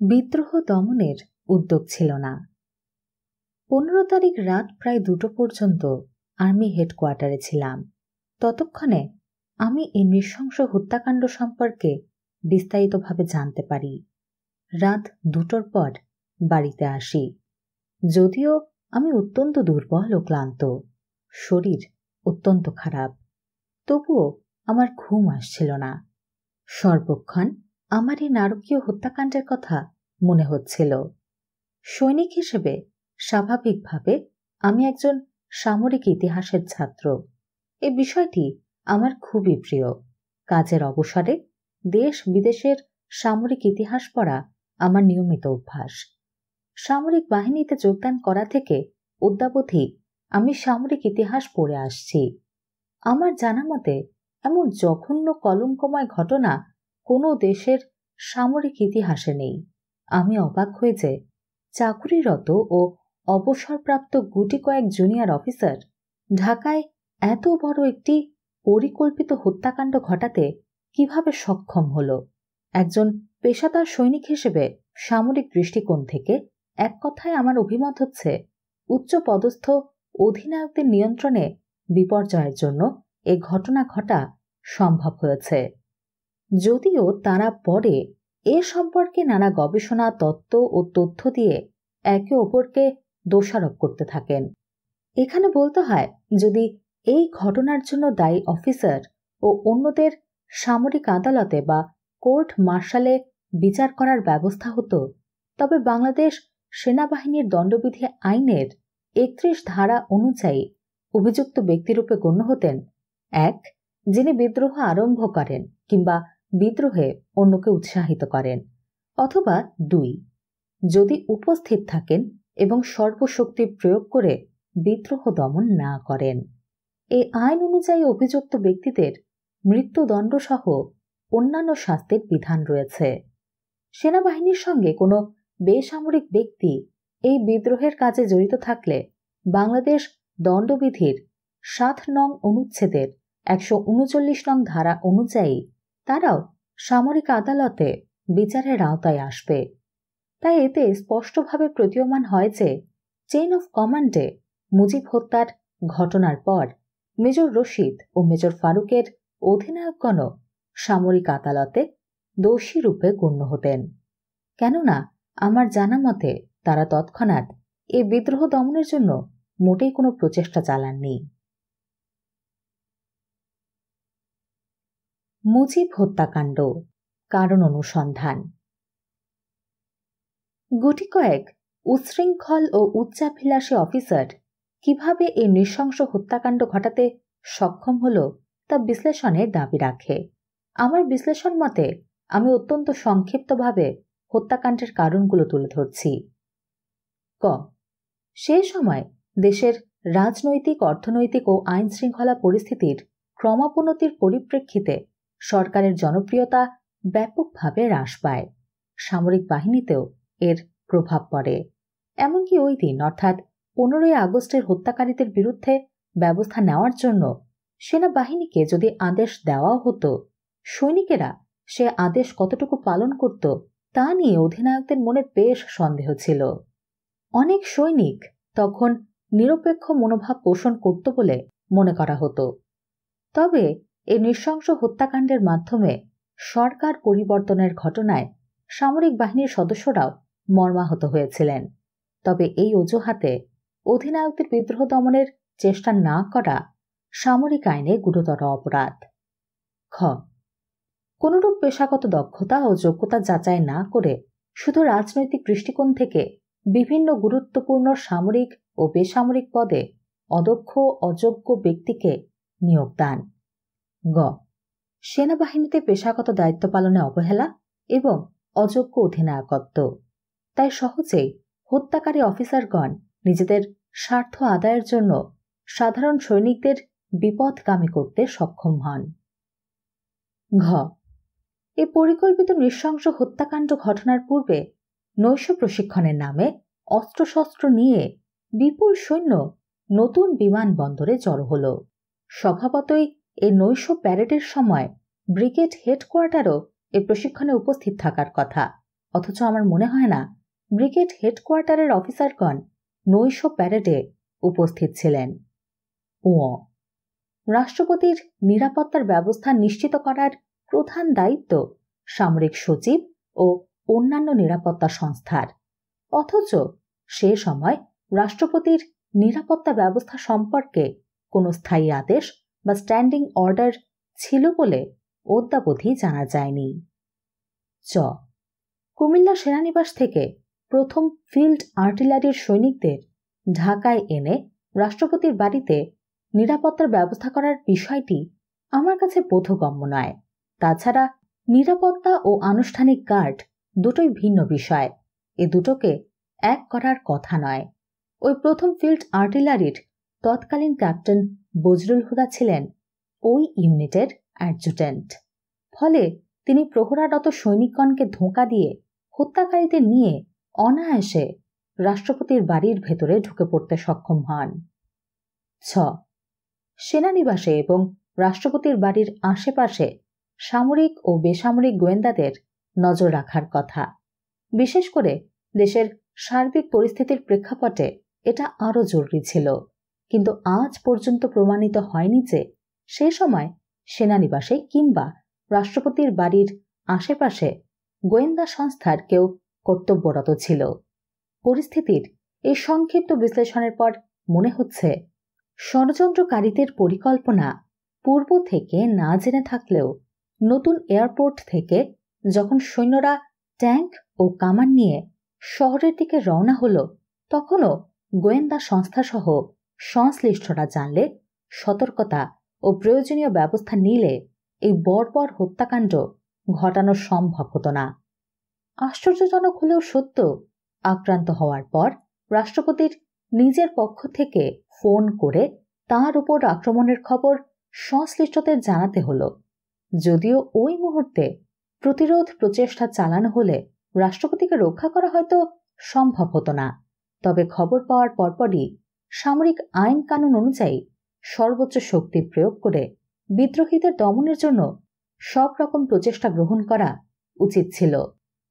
বিদ্রোহ দমনের উদ্যোগ ছিল না। 15 তারিখ রাত প্রায় 2টো পর্যন্ত আর্মি হেডকোয়ার্টারে ছিলাম। ততক্ষণে আমি এই নৃশংস হত্যাকাণ্ড সম্পর্কে বিস্তারিতভাবে জানতে পারি। রাত 2টোর পর বাড়িতে আসি। যদিও আমি অত্যন্ত দুর্বল ও ক্লান্ত, শরীর অত্যন্ত খারাপ, তবুও আমার ঘুম আসছিল না। সর্বক্ষণ আমার এই নারকীয় হত্যাকাণ্ডের কথা মনে হচ্ছিল। সৈনিক হিসেবে স্বাভাবিকভাবে আমি একজন সামরিক ইতিহাসের ছাত্র। এই বিষয়টি আমার খুবই প্রিয়। কাজের অবসরে দেশ বিদেশের সামরিক ইতিহাস পড়া আমার নিয়মিত অভ্যাস। সামরিক বাহিনীতে যোগদান করা থেকে অদ্যাবধি আমি সামরিক ইতিহাস পড়ে আসছি। আমার জানা মতে এমন জঘন্য কলঙ্কময় ঘটনা কোনো দেশের সামরিক ইতিহাসে নেই। আমি অবাক হয়ে যে চাকুরিরত ও অবসরপ্রাপ্ত গুটি কয়েক জুনিয়র অফিসার ঢাকায় এত বড় একটি পরিকল্পিত হত্যাকাণ্ড ঘটাতে কিভাবে সক্ষম হলো। একজন পেশাদার সৈনিক হিসেবে সামরিক দৃষ্টিকোণ থেকে এক কথায় আমার অভিমত হচ্ছে, উচ্চ পদস্থ অধিনায়কদের নিয়ন্ত্রণে বিপর্যয়ের জন্য এ ঘটনা ঘটা সম্ভব হয়েছে। যদিও তারা পরে এ সম্পর্কে নানা গবেষণা, তত্ত্ব ও তথ্য দিয়ে একে অপরকে দোষারোপ করতে থাকেন। এখানে বলতে হয়, যদি এই ঘটনার জন্য দায়ী অফিসার ও অন্যদের সামরিক আদালতে বা কোর্ট মার্শালে বিচার করার ব্যবস্থা হতো, তবে বাংলাদেশ সেনাবাহিনীর দণ্ডবিধি আইনের 31 ধারা অনুযায়ী অভিযুক্ত ব্যক্তিরূপে গণ্য হতেন 1. যিনি বিদ্রোহ আরম্ভ করেন কিংবা বিদ্রোহে অন্যকে উৎসাহিত করেন, অথবা 2. যদি উপস্থিত থাকেন এবং সর্বশক্তি প্রয়োগ করে বিদ্রোহ দমন না করেন। এই আইন অনুযায়ী অভিযুক্ত ব্যক্তিদের মৃত্যুদণ্ড সহ অন্যান্য শাস্তির বিধান রয়েছে। সেনাবাহিনীর সঙ্গে কোনো বেসামরিক ব্যক্তি এই বিদ্রোহের কাজে জড়িত থাকলে বাংলাদেশ দণ্ডবিধির 7 নং অনুচ্ছেদের 139 নং ধারা অনুযায়ী তারাও সামরিক আদালতে বিচারের আওতায় আসবে। তাই এতে স্পষ্টভাবে প্রতীয়মান হয় যে চেইন অফ কমান্ডে মুজিব হত্যার ঘটনার পর মেজর রশিদ ও মেজর ফারুকের অধিনায়কগণ সামরিক আদালতে দোষী রূপে গণ্য হতেন। কেননা আমার জানা মতে তারা তৎক্ষণাৎ এই বিদ্রোহ দমনের জন্য মোটেই কোনো প্রচেষ্টা চালাননি। মুজিব হত্যাকাণ্ড কারণ অনুসন্ধান। গুটি কয়েক উচ্ছৃঙ্খল ও উচ্চাভিলাষী অফিসার কিভাবে এই নৃশংস হত্যাকাণ্ড ঘটাতে সক্ষম হলো তা বিশ্লেষণের দাবি রাখে। আমার বিশ্লেষণ মতে আমি অত্যন্ত সংক্ষিপ্তভাবে হত্যাকাণ্ডের কারণগুলো তুলে ধরছি। ক. সেই সময় দেশের রাজনৈতিক, অর্থনৈতিক ও আইন শৃঙ্খলা পরিস্থিতির ক্রমাবনতির পরিপ্রেক্ষিতে সরকারের জনপ্রিয়তা ব্যাপকভাবে হ্রাস পায়। সামরিক বাহিনীতেও এর প্রভাব পড়ে। এমনকি ওই দিন অর্থাৎ 15ই আগস্টের হত্যাকারীদের বিরুদ্ধে ব্যবস্থা নেওয়ার জন্য সেনাবাহিনীকে যদি আদেশ দেওয়া হতো, সৈনিকেরা সে আদেশ কতটুকু পালন করত তা নিয়ে অধিনায়কদের মনে বেশ সন্দেহ ছিল। অনেক সৈনিক তখন নিরপেক্ষ মনোভাব পোষণ করত বলে মনে করা হতো। তবে এই নৃশংস হত্যাকাণ্ডের মাধ্যমে সরকার পরিবর্তনের ঘটনায় সামরিক বাহিনীর সদস্যরাও মর্মাহত হয়েছিলেন। তবে এই অজুহাতে অধিনায়কদের বিদ্রোহ দমনের চেষ্টা না করা সামরিক আইনে গুরুতর অপরাধ। খ. কোনরূপ পেশাগত দক্ষতা ও যোগ্যতা যাচাই না করে শুধু রাজনৈতিক দৃষ্টিকোণ থেকে বিভিন্ন গুরুত্বপূর্ণ সামরিক ও বেসামরিক পদে অদক্ষ অযোগ্য ব্যক্তিকে নিয়োগ দান। গ. সেনাবাহিনীতে পেশাগত দায়িত্ব পালনে অবহেলা এবং অযোগ্য অধিনায়কত্ব। তাই সহজেই হত্যাকারী অফিসারগণ নিজেদের স্বার্থ আদায়ের জন্য সাধারণ সৈনিকদের বিপথগামী করতে সক্ষম হন। ঘ. এই পরিকল্পিত নৃশংস হত্যাকাণ্ড ঘটনার পূর্বে নৈশ প্রশিক্ষণের নামে অস্ত্রশস্ত্র নিয়ে বিপুল সৈন্য নতুন বিমানবন্দরে জড়ো হল। স্বভাবতই এই নৈশ প্যারেডের সময় ব্রিগেড হেডকোয়ার্টারও এই প্রশিক্ষণে উপস্থিত থাকার কথা, অথচ আমার মনে হয় না ব্রিগেড হেডকোয়ার্টারের অফিসারগণ নৈশ প্যারেডে উপস্থিত ছিলেন। রাষ্ট্রপতির নিরাপত্তার ব্যবস্থা নিশ্চিত করার প্রধান দায়িত্ব সামরিক সচিব ও অন্যান্য নিরাপত্তা সংস্থার, অথচ সে সময় রাষ্ট্রপতির নিরাপত্তা ব্যবস্থা সম্পর্কে কোনো স্থায়ী আদেশ বা স্ট্যান্ডিং অর্ডার ছিল বলে অদ্যাবধি জানা যায়নি। কুমিল্লা সেনানিবাস থেকে প্রথম ফিল্ড আর্টিলারির সৈনিকদের ঢাকায় এনে রাষ্ট্রপতির বাড়িতে নিরাপত্তার ব্যবস্থা করার বিষয়টি আমার কাছে বোধগম্য নয়। তাছাড়া নিরাপত্তা ও আনুষ্ঠানিক গার্ড দুটোই ভিন্ন বিষয়, এ দুটোকে এক করার কথা নয়। ওই প্রথম ফিল্ড আর্টিলারির তৎকালীন ক্যাপ্টেন বজরুল হুদা ছিলেন ওই ইউনিটের অ্যাডজুটেন্ট। ফলে তিনি প্রহরারত সৈনিকগণকে ধোঁকা দিয়ে হত্যাকারীদের নিয়ে অনায়াসে রাষ্ট্রপতির বাড়ির ভেতরে ঢুকে পড়তে সক্ষম হন। সেনানিবাসে এবং রাষ্ট্রপতির বাড়ির আশেপাশে সামরিক ও বেসামরিক গোয়েন্দাদের নজর রাখার কথা। বিশেষ করে দেশের সার্বিক পরিস্থিতির প্রেক্ষাপটে এটা আরও জরুরি ছিল, কিন্তু আজ পর্যন্ত প্রমাণিত হয়নি যে সে সময় সেনানিবাসে কিংবা রাষ্ট্রপতির বাড়ির আশেপাশে গোয়েন্দা সংস্থার কেউ কর্তব্যরত ছিল। পরিস্থিতির এই সংক্ষিপ্ত বিশ্লেষণের পর মনে হচ্ছে ষড়যন্ত্রকারীদের পরিকল্পনা পূর্ব থেকে না জেনে থাকলেও নতুন এয়ারপোর্ট থেকে যখন সৈন্যরা ট্যাঙ্ক ও কামান নিয়ে শহরের দিকে রওনা হলো, তখনও গোয়েন্দা সংস্থাসহ সংশ্লিষ্টরা জানলে, সতর্কতা ও প্রয়োজনীয় ব্যবস্থা নিলে এই বর্বর হত্যাকাণ্ড ঘটানো সম্ভব হতো না। আশ্চর্যজনক হলেও সত্য, আক্রান্ত হওয়ার পর রাষ্ট্রপতির নিজের পক্ষ থেকে ফোন করে তার উপর আক্রমণের খবর সংশ্লিষ্টদের জানাতে হলো। যদিও ওই মুহূর্তে প্রতিরোধ প্রচেষ্টা চালানো হলে রাষ্ট্রপতিকে রক্ষা করা হয়তো সম্ভব হতো না, তবে খবর পাওয়ার পরপরই সামরিক আইন কানুন অনুযায়ী সর্বোচ্চ শক্তি প্রয়োগ করে বিদ্রোহীদের দমনের জন্য সব রকম প্রচেষ্টা গ্রহণ করা উচিত ছিল,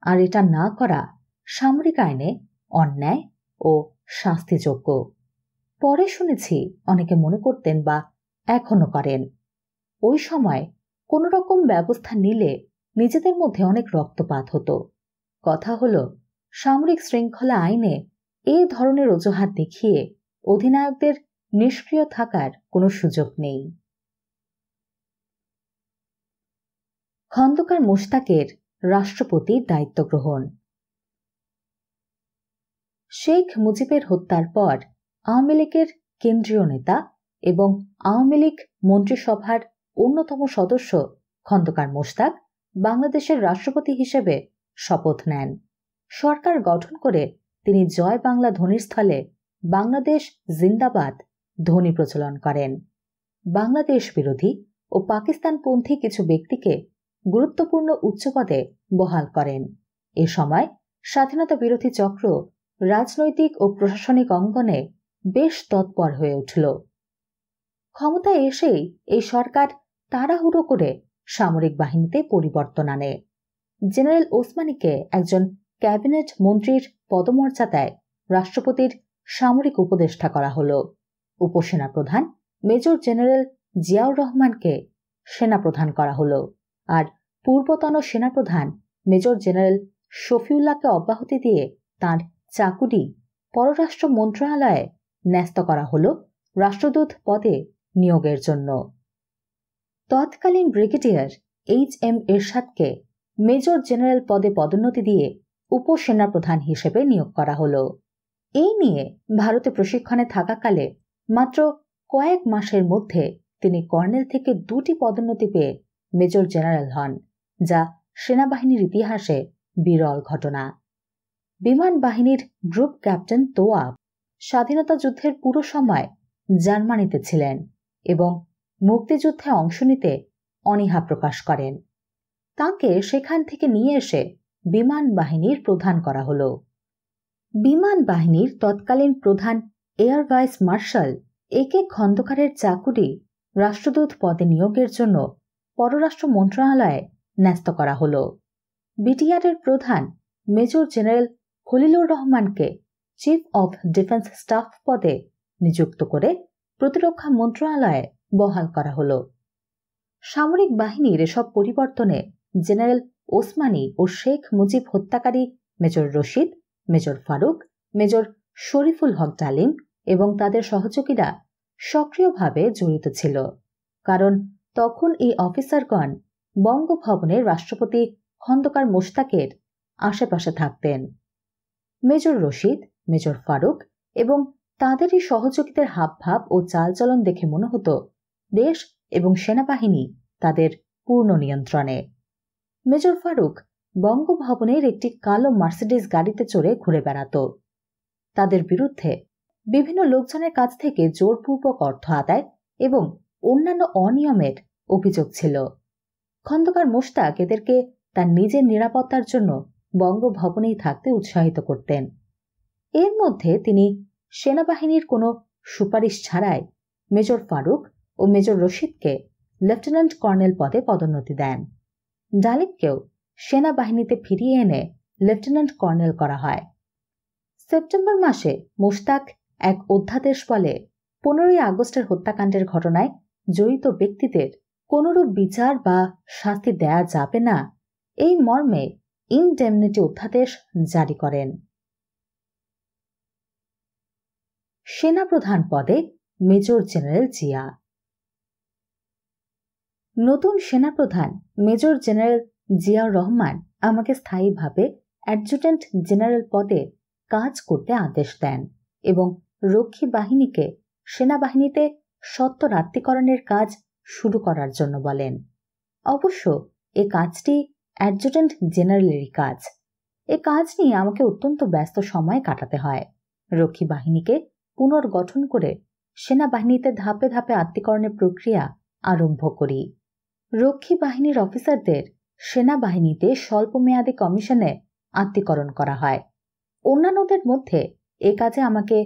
আর এটা না করা সামরিক আইনে অন্যায় ও শাস্তিযোগ্য। পরে শুনেছি অনেকে মনে করতেন বা এখনো করেন, ওই সময় কোনো রকম ব্যবস্থা নিলে নিজেদের মধ্যে অনেক রক্তপাত হতো। কথা হলো, সামরিক শৃঙ্খলা আইনে এ ধরনের অজুহাত দেখিয়ে অধিনায়কদের নিষ্ক্রিয় থাকার কোনো সুযোগ নেই। খন্দকার মোশতাকের রাষ্ট্রপতির দায়িত্ব গ্রহণ। শেখ মুজিবের হত্যার পর আওয়ামী লীগের কেন্দ্রীয় নেতা এবং আওয়ামী লীগ মন্ত্রিসভার অন্যতম সদস্য খন্দকার মোশতাক বাংলাদেশের রাষ্ট্রপতি হিসেবে শপথ নেন। সরকার গঠন করে তিনি জয় বাংলা ধ্বনির স্থলে বাংলাদেশ জিন্দাবাদ ধ্বনি প্রচলন করেন। বাংলাদেশ বিরোধী ও পাকিস্তানপন্থী কিছু ব্যক্তিকে গুরুত্বপূর্ণ উচ্চপদে বহাল করেন। এ সময় স্বাধীনতা বিরোধী চক্র রাজনৈতিক ও প্রশাসনিক অঙ্গনে বেশ তৎপর হয়ে উঠল। ক্ষমতায় এসেই এই সরকার তাড়াহুড়ো করে সামরিক বাহিনীতে পরিবর্তন আনে। জেনারেল ওসমানীকে একজন ক্যাবিনেট মন্ত্রীর পদমর্যাদায় রাষ্ট্রপতির সামরিক উপদেষ্টা করা হল। উপসেনা প্রধান মেজর জেনারেল জিয়াউর রহমানকে সেনাপ্রধান করা হল, আর পূর্বতন সেনাপ্রধান মেজর জেনারেল শফিউল্লাহকে অব্যাহতি দিয়ে তাঁর চাকুরি পররাষ্ট্র মন্ত্রণালয়ে ন্যস্ত করা হল রাষ্ট্রদূত পদে নিয়োগের জন্য। তৎকালীন ব্রিগেডিয়ার HM এরশাদকে মেজর জেনারেল পদে পদোন্নতি দিয়ে উপসেনাপ্রধান হিসেবে নিয়োগ করা হল। এই নিয়ে ভারতে প্রশিক্ষণে থাকাকালে মাত্র কয়েক মাসের মধ্যে তিনি কর্নেল থেকে 2টি পদোন্নতি পেয়ে মেজর জেনারেল হন, যা সেনাবাহিনীর ইতিহাসে বিরল ঘটনা। বিমান বাহিনীর গ্রুপ ক্যাপ্টেন তোয়াব স্বাধীনতা যুদ্ধের পুরো সময় জার্মানিতে ছিলেন এবং মুক্তিযুদ্ধে অংশ নিতে অনীহা প্রকাশ করেন। তাকে সেখান থেকে নিয়ে এসে বিমান বাহিনীর প্রধান করা হল। বিমান বাহিনীর তৎকালীন প্রধান এয়ার ভাইস মার্শাল AK খন্দকারের চাকুরি রাষ্ট্রদূত পদে নিয়োগের জন্য পররাষ্ট্র মন্ত্রণালয়ে ন্যস্ত করা হল। বিটিআরের প্রধান মেজর জেনারেল খলিলুর রহমানকে চিফ অব ডিফেন্স স্টাফ পদে নিযুক্ত করে প্রতিরক্ষা মন্ত্রণালয়ে বহাল করা হলো। সামরিক বাহিনীর এসব পরিবর্তনে জেনারেল ওসমানী ও শেখ মুজিব হত্যাকারী major Rashid, major Faruk, major Shariful Haq Dalim এবং তাদের সহযোগীরা সক্রিয়ভাবে জড়িত ছিল, কারণ তখন এই অফিসারগণ বঙ্গভবনের রাষ্ট্রপতি খন্দকার মোশতাকের আশেপাশে থাকতেন। মেজর রশিদ, মেজর ফারুক এবং তাদেরই সহযোগীদের হাবভাব ও চালচলন দেখে মনে হতো দেশ এবং সেনাবাহিনী তাদের পূর্ণ নিয়ন্ত্রণে। মেজর ফারুক বঙ্গভবনের একটি কালো মার্সিডিজ গাড়িতে চড়ে ঘুরে বেড়াত। তাদের বিরুদ্ধে বিভিন্ন লোকজনের কাছ থেকে জোরপূর্বক অর্থ আদায় এবং অন্যান্য অনিয়মের অভিযোগ ছিল। খন্দকার মোশতাক এদেরকে তার নিজের নিরাপত্তার জন্য বঙ্গভবনেই থাকতে উৎসাহিত করতেন। এর মধ্যে তিনি সেনাবাহিনীর কোনো সুপারিশ ছাড়াই মেজর ফারুক ও মেজর রশিদকে লেফটেন্যান্ট কর্নেল পদে পদোন্নতি দেন। ডালিমকেও সেনাবাহিনীতে ফিরিয়ে এনে লেফটেন্যান্ট কর্নেল করা হয়। সেপ্টেম্বর মাসে মোশতাক এক অধ্যাদেশ বলে 15ই আগস্টের হত্যাকাণ্ডের ঘটনায় জড়িত ব্যক্তিদের কোনরূপ বিচার বা শাস্তি দেয়া যাবে না এই মর্মে ইনডেমনিটি অধ্যাদেশ জারি করেন। সেনাপ্রধান পদে মেজর জেনারেল জিয়া। নতুন সেনাপ্রধান মেজর জেনারেল জিয়াউর রহমান আমাকে স্থায়ীভাবে অ্যাডজুটেন্ট জেনারেল পদে কাজ করতে আদেশ দেন এবং রক্ষী বাহিনীকে সেনাবাহিনীতে সত্ত্বর আত্মীকরণের কাজ শুরু করার জন্য বলেন। অবশ্য এ কাজটি অ্যাডজুটেন্ট জেনারেলেরই কাজ। এ কাজ নিয়ে আমাকে অত্যন্ত ব্যস্ত সময় কাটাতে হয়। রক্ষী বাহিনীকে পুনর্গঠন করে সেনাবাহিনীতে ধাপে ধাপে আত্মীকরণের প্রক্রিয়া আরম্ভ করি। রক্ষী বাহিনীর অফিসারদের সেনাবাহিনীতে স্বল্পমেয়াদী কমিশনে আত্মীকরণ করা হয়। অন্যান্যদের মধ্যে এ কাজে আমাকে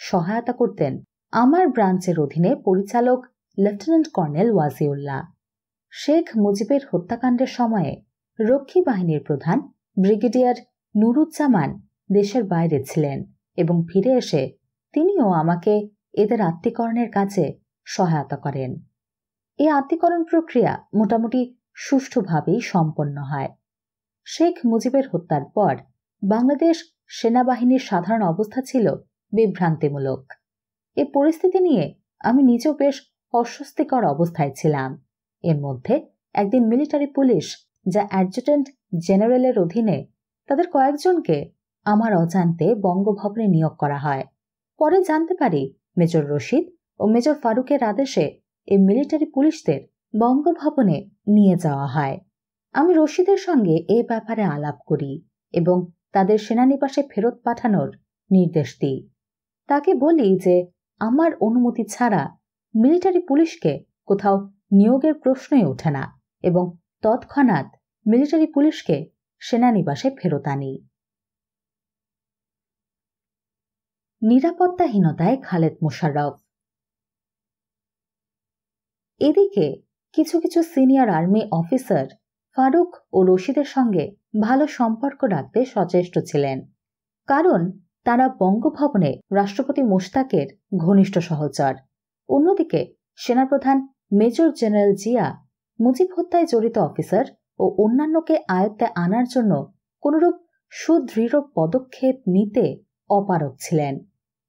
সহায়তা করতেন আমার ব্রাঞ্চের অধীনে পরিচালক লেফটেন্যান্ট কর্নেল ওয়াজিউল্লাহ। শেখ মুজিবের হত্যাকাণ্ডের সময়ে রক্ষী বাহিনীর প্রধান ব্রিগেডিয়ার নুরুজ্জামান দেশের বাইরে ছিলেন এবং ফিরে এসে তিনিও আমাকে এদের আত্মীকরণের কাজে সহায়তা করেন। এই আত্মীকরণ প্রক্রিয়া মোটামুটি সুষ্ঠুভাবেই সম্পন্ন হয়। শেখ মুজিবের হত্যার পর বাংলাদেশ সেনাবাহিনীর সাধারণ অবস্থা ছিল বিভ্রান্তিমূলক। এ পরিস্থিতি নিয়ে আমি নিজেও বেশ অস্বস্তিকর অবস্থায় ছিলাম। এর মধ্যে একদিন মিলিটারি পুলিশ, যা অ্যাডজুটেন্ট জেনারেলের অধীনে, তাদের কয়েকজনকে আমার অজান্তে বঙ্গভবনে নিয়োগ করা হয়। পরে জানতে পারি মেজর রশিদ ও মেজর ফারুকের আদেশে এই মিলিটারি পুলিশদের বঙ্গভবনে নিয়ে যাওয়া হয়। আমি রশিদের সঙ্গে এ ব্যাপারে আলাপ করি এবং তাদের সেনানিবাসে ফেরত পাঠানোর নির্দেশ দিই। তাকে বলি যে আমার অনুমতি ছাড়া মিলিটারি পুলিশকে কোথাও নিয়োগের প্রশ্নই ওঠে না এবং তৎক্ষণাৎ মিলিটারি পুলিশকে সেনানিবাসে ফেরত আনি। নিরাপত্তাহীনতায় খালেদ মোশাররফ। এদিকে কিছু কিছু সিনিয়র আর্মি অফিসার ফারুক ও রশিদের সঙ্গে ভালো সম্পর্ক রাখতে সচেষ্ট ছিলেন, কারণ তারা বঙ্গভবনে রাষ্ট্রপতি মোশতাকের ঘনিষ্ঠ সহচর। অন্যদিকে সেনাপ্রধান মেজর জেনারেল জিয়া মুজিব হত্যায় জড়িত অফিসার ও অন্যান্যকে আয়ত্তে আনার জন্য কোনরূপ সুদৃঢ় পদক্ষেপ নিতে অপারগ ছিলেন।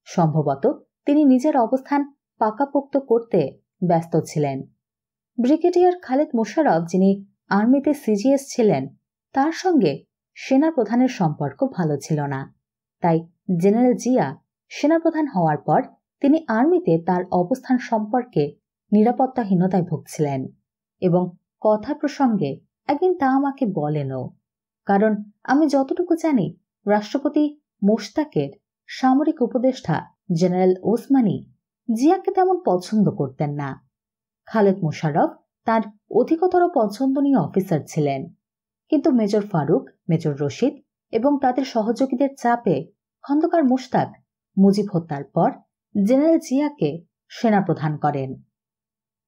সম্ভবত তিনি নিজের অবস্থান পাকাপোক্ত করতে ব্যস্ত ছিলেন। ব্রিগেডিয়ার খালেদ মোশাররফ, যিনি আর্মিতে সিজিএস ছিলেন, তার সঙ্গে সেনাপ্রধানের সম্পর্ক ভালো ছিল না। তাই জেনারেল জিয়া সেনাপ্রধান হওয়ার পর তিনি আর্মিতে তার অবস্থান সম্পর্কে নিরাপত্তাহীনতায় ভুগছিলেন এবং কথা প্রসঙ্গে একদিন তা আমাকে বলেনও। কারণ আমি যতটুকু জানি, রাষ্ট্রপতি মোশতাকের সামরিক উপদেষ্টা জেনারেল ওসমানী জিয়াকে তেমন পছন্দ করতেন না। খালেদ মোশাররফ তার অধিকতর পছন্দনীয় অফিসার ছিলেন, কিন্তু মেজর ফারুক, মেজর রশিদ এবং তাদের সহযোগীদের চাপে খন্দকার মোশতাক মুজিব হত্যার পর জেনারেল জিয়াকে সেনাপ্রধান করেন।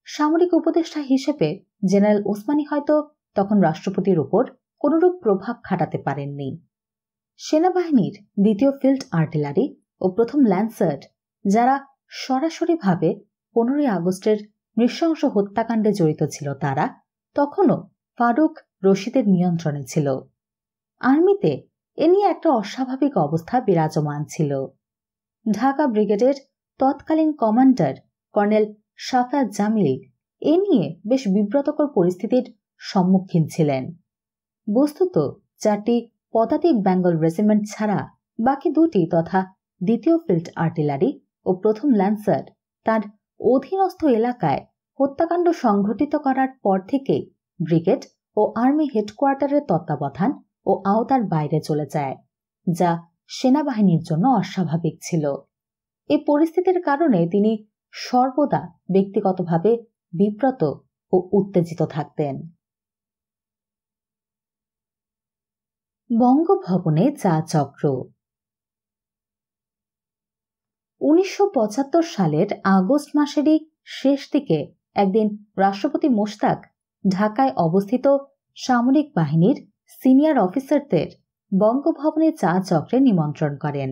সামরিক উপদেষ্টা হিসেবে জেনারেল ওসমানী হয়তো তখন রাষ্ট্রপতির উপর কোনরূপ প্রভাব খাটাতে পারেননি। সেনাবাহিনীর ২য় ফিল্ড আর্টিলারি ও প্রথম ল্যান্সার, যারা সরাসরিভাবে ১৫ই আগস্টের নৃশংস হত্যাকাণ্ডে জড়িত ছিল, তারা তখনও ফারুক রশিদের নিয়ন্ত্রণে ছিল। আর্মিতে এ নিয়ে একটা অস্বাভাবিক অবস্থা বিরাজমান ছিল। ঢাকা ব্রিগেডের তৎকালীন কমান্ডার কর্নেল শাফায়াত জামিল এ নিয়ে বেশ বিব্রতকর পরিস্থিতির সম্মুখীন ছিলেন। বস্তুত ৪টি পদাতিক বেঙ্গল রেজিমেন্ট ছাড়া বাকি ২টি তথা ২য় ফিল্ড আর্টিলারি ও প্রথম ল্যান্সার তার অধীনস্থ এলাকায় হত্যাকাণ্ড সংঘটিত করার পর থেকেই ব্রিগেড ও আর্মি হেডকোয়ার্টারের তত্ত্বাবধান ও আওতার বাইরে চলে যায়, যা সেনাবাহিনীর জন্য অস্বাভাবিক ছিল। এই পরিস্থিতির কারণে তিনি সর্বদা ব্যক্তিগতভাবে বিব্রত ও উত্তেজিত থাকতেন। বঙ্গভবনে চা চক্র। ১৯৭৫ সালের আগস্ট মাসেরই শেষ দিকে একদিন রাষ্ট্রপতি মোশতাক ঢাকায় অবস্থিত সামরিক বাহিনীর সিনিয়র অফিসারদের বঙ্গভবনে চা চক্রে নিমন্ত্রণ করেন।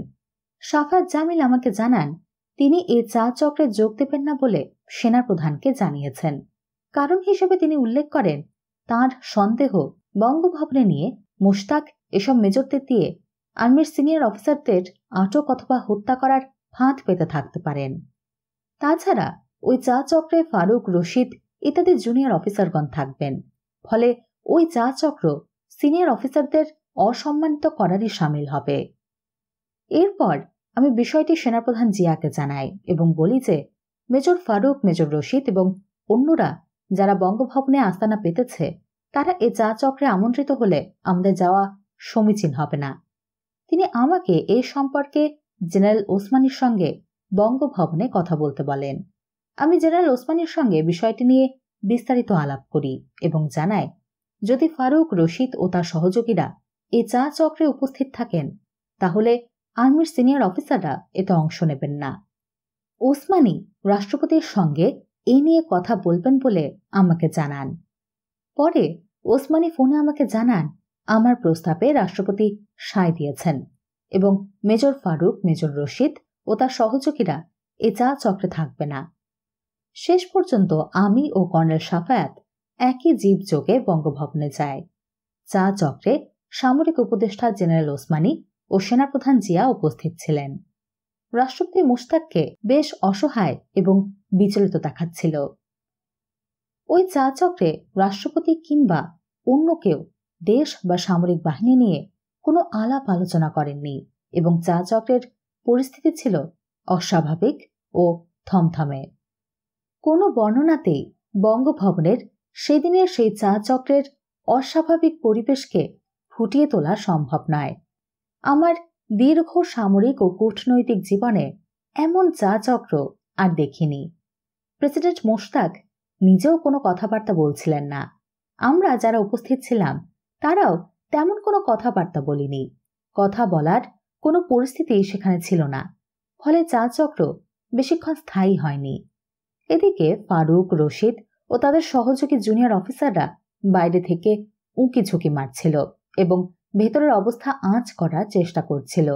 শাফায়াত জামিল আমাকে জানান, তিনি এই চা চক্রে যোগ দেবেন না বলে সেনাপ্রধানকে জানিয়েছেন। কারণ হিসেবে তিনি উল্লেখ করেন, তাঁর সন্দেহ বঙ্গভবনে নিয়ে মোশতাক এসব মেজরদের দিয়ে আর্মির সিনিয়র অফিসারদের আটক অথবা হত্যা করার ফাঁদ পেতে থাকতে পারেন। তাছাড়া ওই চা চক্রে ফারুক, রশিদ ইত্যাদি জুনিয়র অফিসারগণ থাকবেন। ফলে ওই চা চক্র সিনিয়র অফিসারদের অসম্মানিত করারই সামিল হবে। এরপর আমি বিষয়টি সেনাপ্রধান জিয়াকে জানাই এবং বলি যে মেজর ফারুক, মেজর রশিদ এবং অন্যরা যারা বঙ্গভবনে আস্তানা পেতেছে, তারা এ চা চক্রে আমন্ত্রিত হলে আমাদের যাওয়া সমীচীন হবে না। তিনি আমাকে এ সম্পর্কে জেনারেল ওসমানীর সঙ্গে বঙ্গভবনে কথা বলতে বলেন। আমি জেনারেল ওসমানীর সঙ্গে বিষয়টি নিয়ে বিস্তারিত আলাপ করি এবং জানাই, যদি ফারুক, রশিদ ও তার সহযোগীরা এ চা চক্রে উপস্থিত থাকেন, তাহলে আর্মির সিনিয়র অফিসাররা এতে অংশ নেবেন না। ওসমানী রাষ্ট্রপতির সঙ্গে এ নিয়ে কথা বলবেন বলে আমাকে জানান। পরে ওসমানী ফোনে আমাকে জানান, আমার প্রস্তাবে রাষ্ট্রপতি সায় দিয়েছেন এবং মেজর ফারুক, মেজর রশিদ ও তার সহযোগীরা এ চা চক্রে থাকবে না। শেষ পর্যন্ত আমি ও কর্নেল শাফায়াত একই জিপ যোগে বঙ্গভবনে যাই। চা চক্রে সামরিক উপদেষ্টা জেনারেল ওসমানী ও সেনাপ্রধান জিয়া উপস্থিত ছিলেন। রাষ্ট্রপতি মুশতাককে বেশ অসহায় এবং বিচলিত দেখাচ্ছিল। ওই চা চক্রে রাষ্ট্রপতি কিংবা অন্য কেউ দেশ বা সামরিক বাহিনী নিয়ে কোনো আলাপ আলোচনা করেননি এবং চা চক্রের পরিস্থিতি ছিল অস্বাভাবিক ও থমথমে। কোনো বর্ণনাতেই বঙ্গভবনের সেদিনের সেই চা চক্রের অস্বাভাবিক পরিবেশকে ফুটিয়ে তোলা সম্ভব নয়। আমার দীর্ঘ সামরিক ও কূটনৈতিক জীবনে এমন চা চক্র আর দেখিনি। প্রেসিডেন্ট মোশতাক নিজেও কোনো কথাবার্তা বলছিলেন না। আমরা যারা উপস্থিত ছিলাম তারাও তেমন কোনো কথাবার্তা বলিনি। কথা বলার কোনো পরিস্থিতি সেখানে ছিল না। ফলে চা চক্র বেশিক্ষণ স্থায়ী হয়নি। এদিকে ফারুক, রশিদ ও তাদের সহযোগী জুনিয়র অফিসাররা বাইরে থেকে উঁকি ঝুঁকি মারছিল এবং ভেতরের অবস্থা আঁচ করার চেষ্টা করছিল।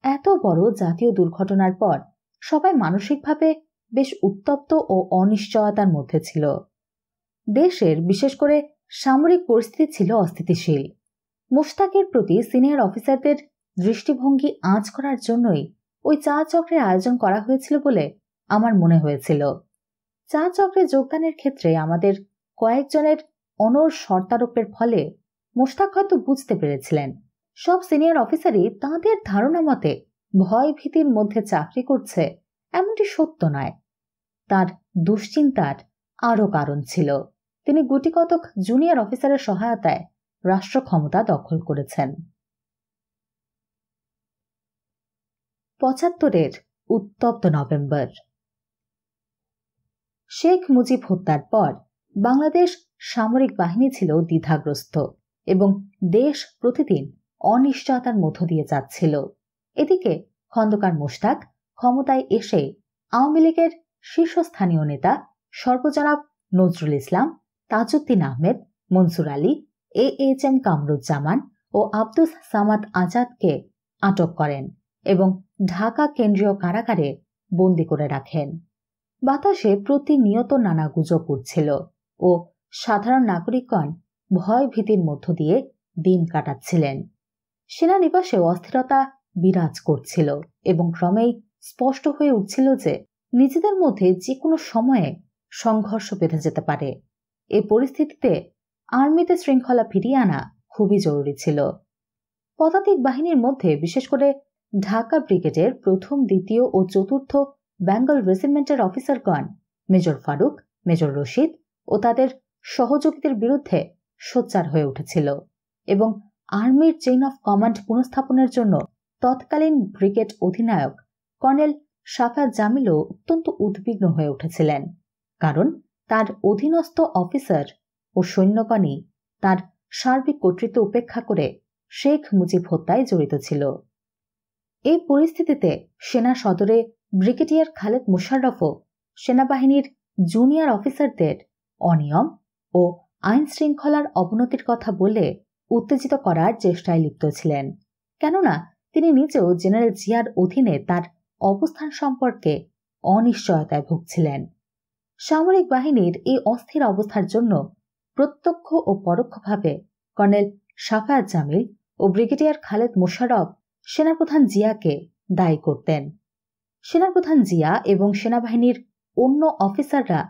এত বড় জাতীয় দুর্ঘটনার পর সবাই মানসিকভাবে বেশ উত্তপ্ত ও অনিশ্চয়তার মধ্যে ছিল। দেশের বিশেষ করে সামরিক পরিস্থিতি ছিল অস্থিতিশীল। মোশতাকের প্রতি সিনিয়র অফিসারদের দৃষ্টিভঙ্গি আঁচ করার জন্যই ওই চা চক্রের আয়োজন করা হয়েছিল বলে আমার মনে হয়েছিল। চা চক্রে যোগদানের ক্ষেত্রে আমাদের কয়েকজনের অনড় শর্তারোপের ফলে মোশতাক হয়তো বুঝতে পেরেছিলেন সব সিনিয়র অফিসারই তাঁদের ধারণা মতে ভয় ভীতির মধ্যে চাকরি করছে এমনটি সত্য নয়। তার দুশ্চিন্তার আরও কারণ ছিল। তিনি গুটিকতক জুনিয়র অফিসারের সহায়তায় রাষ্ট্র ক্ষমতা দখল করেছেন। ৭৫-এর উত্তপ্ত নভেম্বর। শেখ মুজিব হত্যার পর বাংলাদেশ সামরিক বাহিনী ছিল দ্বিধাগ্রস্ত এবং দেশ প্রতিদিন অনিশ্চয়তার মধ্য দিয়ে যাচ্ছিল। এদিকে খন্দকার মোশতাক ক্ষমতায় এসে আওয়ামী লীগের শীর্ষস্থানীয় নেতা সর্বজনাব নজরুল ইসলাম, তাজউদ্দিন আহমেদ, মনসুর আলী, AHM কামরুজ্জামান ও আব্দুস সামাদ আজাদকে আটক করেন এবং ঢাকা কেন্দ্রীয় কারাগারে বন্দী করে রাখেন। বাতাসে প্রতিনিয়ত নানা গুজব উঠছিল ও সাধারণ নাগরিকগণ ভয় ভীতির মধ্য দিয়ে দিন কাটাচ্ছিলেন। সেনানিবাসে অস্থিরতা বিরাজ করছিল এবং ক্রমেই স্পষ্ট হয়ে উঠছিল যে নিজেদের মধ্যে যে কোনো সময়ে সংঘর্ষ বেঁধে যেতে পারে। এই পরিস্থিতিতে আর্মিতে শৃঙ্খলা ফিরিয়ে আনা খুবই জরুরি ছিল। পদাতিক বাহিনীর মধ্যে বিশেষ করে ঢাকা ব্রিগেডের প্রথম, দ্বিতীয় ও চতুর্থ বেঙ্গল রেজিমেন্টের অফিসারগণ মেজর ফারুক, মেজর রশিদ ও তাদের সহযোগীদের বিরুদ্ধে সোচ্চার হয়ে উঠেছিল এবং আর্মির চেইন অফ কমান্ড পুনঃস্থাপনের জন্য তৎকালীন ব্রিগেড অধিনায়ক কর্নেল শাফাত জামিলও অত্যন্ত উদ্বিগ্ন হয়ে উঠেছিলেন, কারণ তার অধীনস্থ অফিসার ও সৈন্যগণই তার সার্বিক কর্তৃত্ব উপেক্ষা করে শেখ মুজিব হত্যায় জড়িত ছিল। এই পরিস্থিতিতে সেনা সদরে ব্রিগেডিয়ার খালেদ মোশাররফও সেনাবাহিনীর জুনিয়র অফিসারদের অনিয়ম ও আইন শৃঙ্খলার অবনতির কথা বলে উত্তেজিত করার চেষ্টায় লিপ্ত ছিলেন, কেননা তিনি নিজেও জেনারেল জিয়ার অধীনে তার অবস্থান সম্পর্কে অনিশ্চয়তায় ভুগছিলেন। সামরিক বাহিনীর এই অস্থির অবস্থার জন্য প্রত্যক্ষ ও পরোক্ষভাবে কর্নেল শাফায়াত জামিল ও ব্রিগেডিয়ার খালেদ মোশাররফ সেনাপ্রধান জিয়াকে দায়ী করতেন। সেনাপ্রধান জিয়া এবং সেনাবাহিনীর অন্য অফিসাররা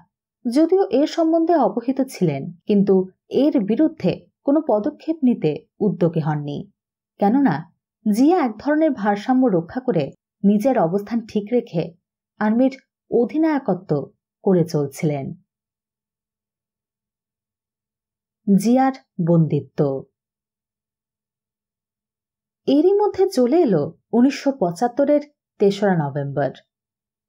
যদিও এর সম্বন্ধে অবহিত ছিলেন, কিন্তু এর বিরুদ্ধে কোনো পদক্ষেপ নিতে উদ্যোগী হননি, কেননা জিয়া এক ধরনের ভারসাম্য রক্ষা করে নিজের অবস্থান ঠিক রেখে আর্মির অধিনায়কত্ব করে চলছিলেন। জিয়ার বন্দিত্ব এরই মধ্যে চলে এলো 1975-এর 3রা নভেম্বর।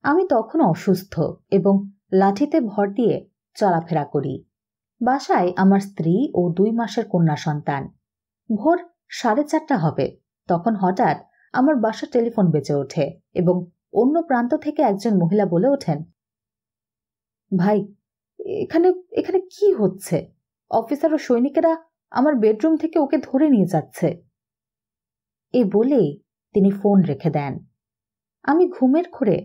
আমি তখন অসুস্থ এবং লাঠিতে ভর দিয়ে চলাফেরা করি। বাসায় আমার স্ত্রী ও 2 মাসের কন্যা সন্তান। ভোর 4:30 হবে, তখন হঠাৎ আমার বাসার টেলিফোন বেজে ওঠে এবং অন্য প্রান্ত থেকে একজন মহিলা বলে ওঠেন, ভাই, এখানে এখানে কি হচ্ছে? অফিসার ও সৈনিকেরা আমার বেডরুম থেকে ওকে ধরে নিয়ে যাচ্ছে। এ বলেই তিনি ফোন রেখে দেন। আমি ঘুমের ঘোরে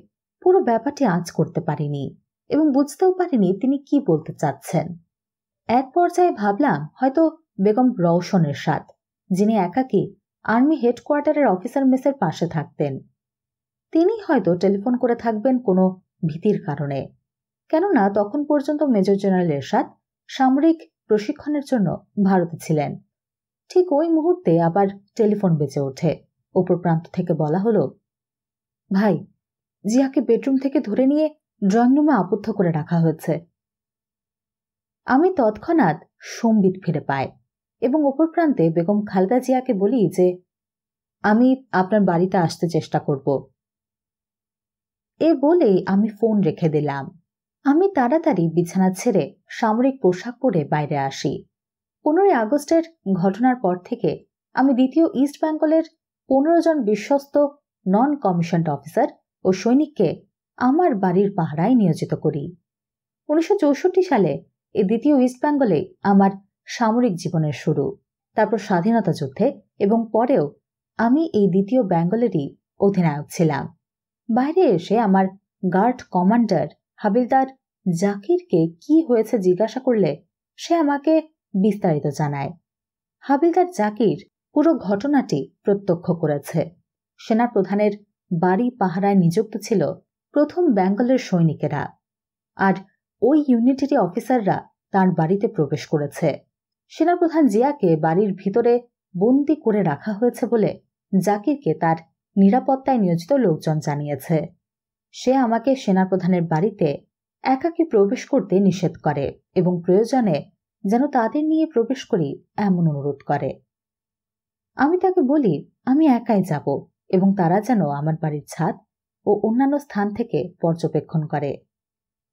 পুরো ব্যাপারটি আঁচ করতে পারিনি এবং বুঝতেও পারিনি তিনি কি বলতে চাচ্ছেন। এক পর্যায়ে ভাবলাম হয়তো বেগম রওশন এরশাদ, যিনি একাকী আর্মি হেডকোয়ার্টারের অফিসার মেসের পাশে থাকতেন, তিনি হয়তো টেলিফোন করে থাকবেন কোনো ভীতির কারণে, কেননা তখন পর্যন্ত মেজর জেনারেল এরশাদ সামরিক প্রশিক্ষণের জন্য ভারতে ছিলেন। ঠিক ওই মুহূর্তে আবার টেলিফোন বেজে ওঠে। অপর প্রান্ত থেকে বলা হলো, ভাই, জিয়াকে বেডরুম থেকে ধরে নিয়ে ড্রয়িং রুমে আবদ্ধ করে রাখা হয়েছে। আমি তৎক্ষণাৎ সম্বিত ফিরে পাই এবং অপর প্রান্তে বেগম খালেদা জিয়াকে বলি যে আমি আপনার বাড়িতে আসতে চেষ্টা করব। এ বলেই আমি ফোন রেখে দিলাম। আমি তাড়াতাড়ি বিছানা ছেড়ে সামরিক পোশাক পরে বাইরে আসি। 15 আগস্টের ঘটনার পর থেকে আমি দ্বিতীয় ইস্ট বেঙ্গলের 15 জন বিশ্বস্ত নন কমিশনড অফিসার ও সৈনিককে আমার বাড়ির পাহারায় নিয়োজিত করি। 1964 সালে এই দ্বিতীয় ইস্ট বেঙ্গলে আমার সামরিক জীবনের শুরু। তারপর স্বাধীনতা যুদ্ধে এবং পরেও আমি এই দ্বিতীয় বেঙ্গলেরই অধিনায়ক ছিলাম। বাইরে এসে আমার গার্ড কমান্ডার হাবিলদার জাকিরকে কি হয়েছে জিজ্ঞাসা করলে সে আমাকে বিস্তারিত জানায়। হাবিলদার জাকির পুরো ঘটনাটি প্রত্যক্ষ করেছে। সেনাপ্রধানের বাড়ি পাহারায় নিযুক্ত ছিল প্রথম বেঙ্গলের সৈনিকেরা, আর ওই ইউনিটেরই অফিসাররা তার বাড়িতে প্রবেশ করেছে। সেনাপ্রধান জিয়াকে বাড়ির ভিতরে বন্দী করে রাখা হয়েছে বলে জাকিরকে তার নিরাপত্তায় নিয়োজিত লোকজন জানিয়েছে। সে আমাকে সেনাপ্রধানের বাড়িতে একাকী প্রবেশ করতে নিষেধ করে এবং প্রয়োজনে যেন তাদের নিয়ে প্রবেশ করি এমন অনুরোধ করে। আমি তাকে বলি আমি একাই যাব এবং তারা যেন আমার বাড়ির ছাদ ও অন্যান্য স্থান থেকে পর্যবেক্ষণ করে।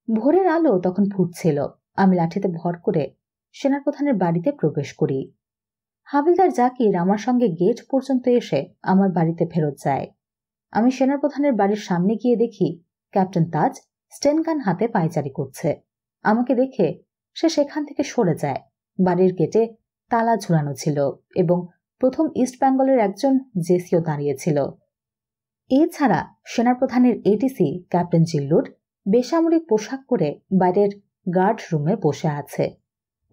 ভোরের আলো তখন ফুটছিল। আমি লাঠিতে ভর করে সেনাপ্রধানের বাড়িতে প্রবেশ করি। হাবিলদার জাকির আমার সঙ্গে গেট পর্যন্ত এসে আমার বাড়িতে ফেরত যায়। আমি সেনাপ্রধানের বাড়ির সামনে গিয়ে দেখি ক্যাপ্টেন তাজ স্টেনগান হাতে পায়চারি করছে। আমাকে দেখে সে সেখান থেকে সরে যায়। বাড়ির গেটে তালা ঝুলানো ছিল এবং প্রথম ইস্ট বেঙ্গলের একজন জেসিও দাঁড়িয়েছিল। এছাড়া সেনাপ্রধানের এডিসি ক্যাপ্টেন জিল্লুর বেসামরিক পোশাক পরে বাইরের গার্ড রুমে বসে আছে।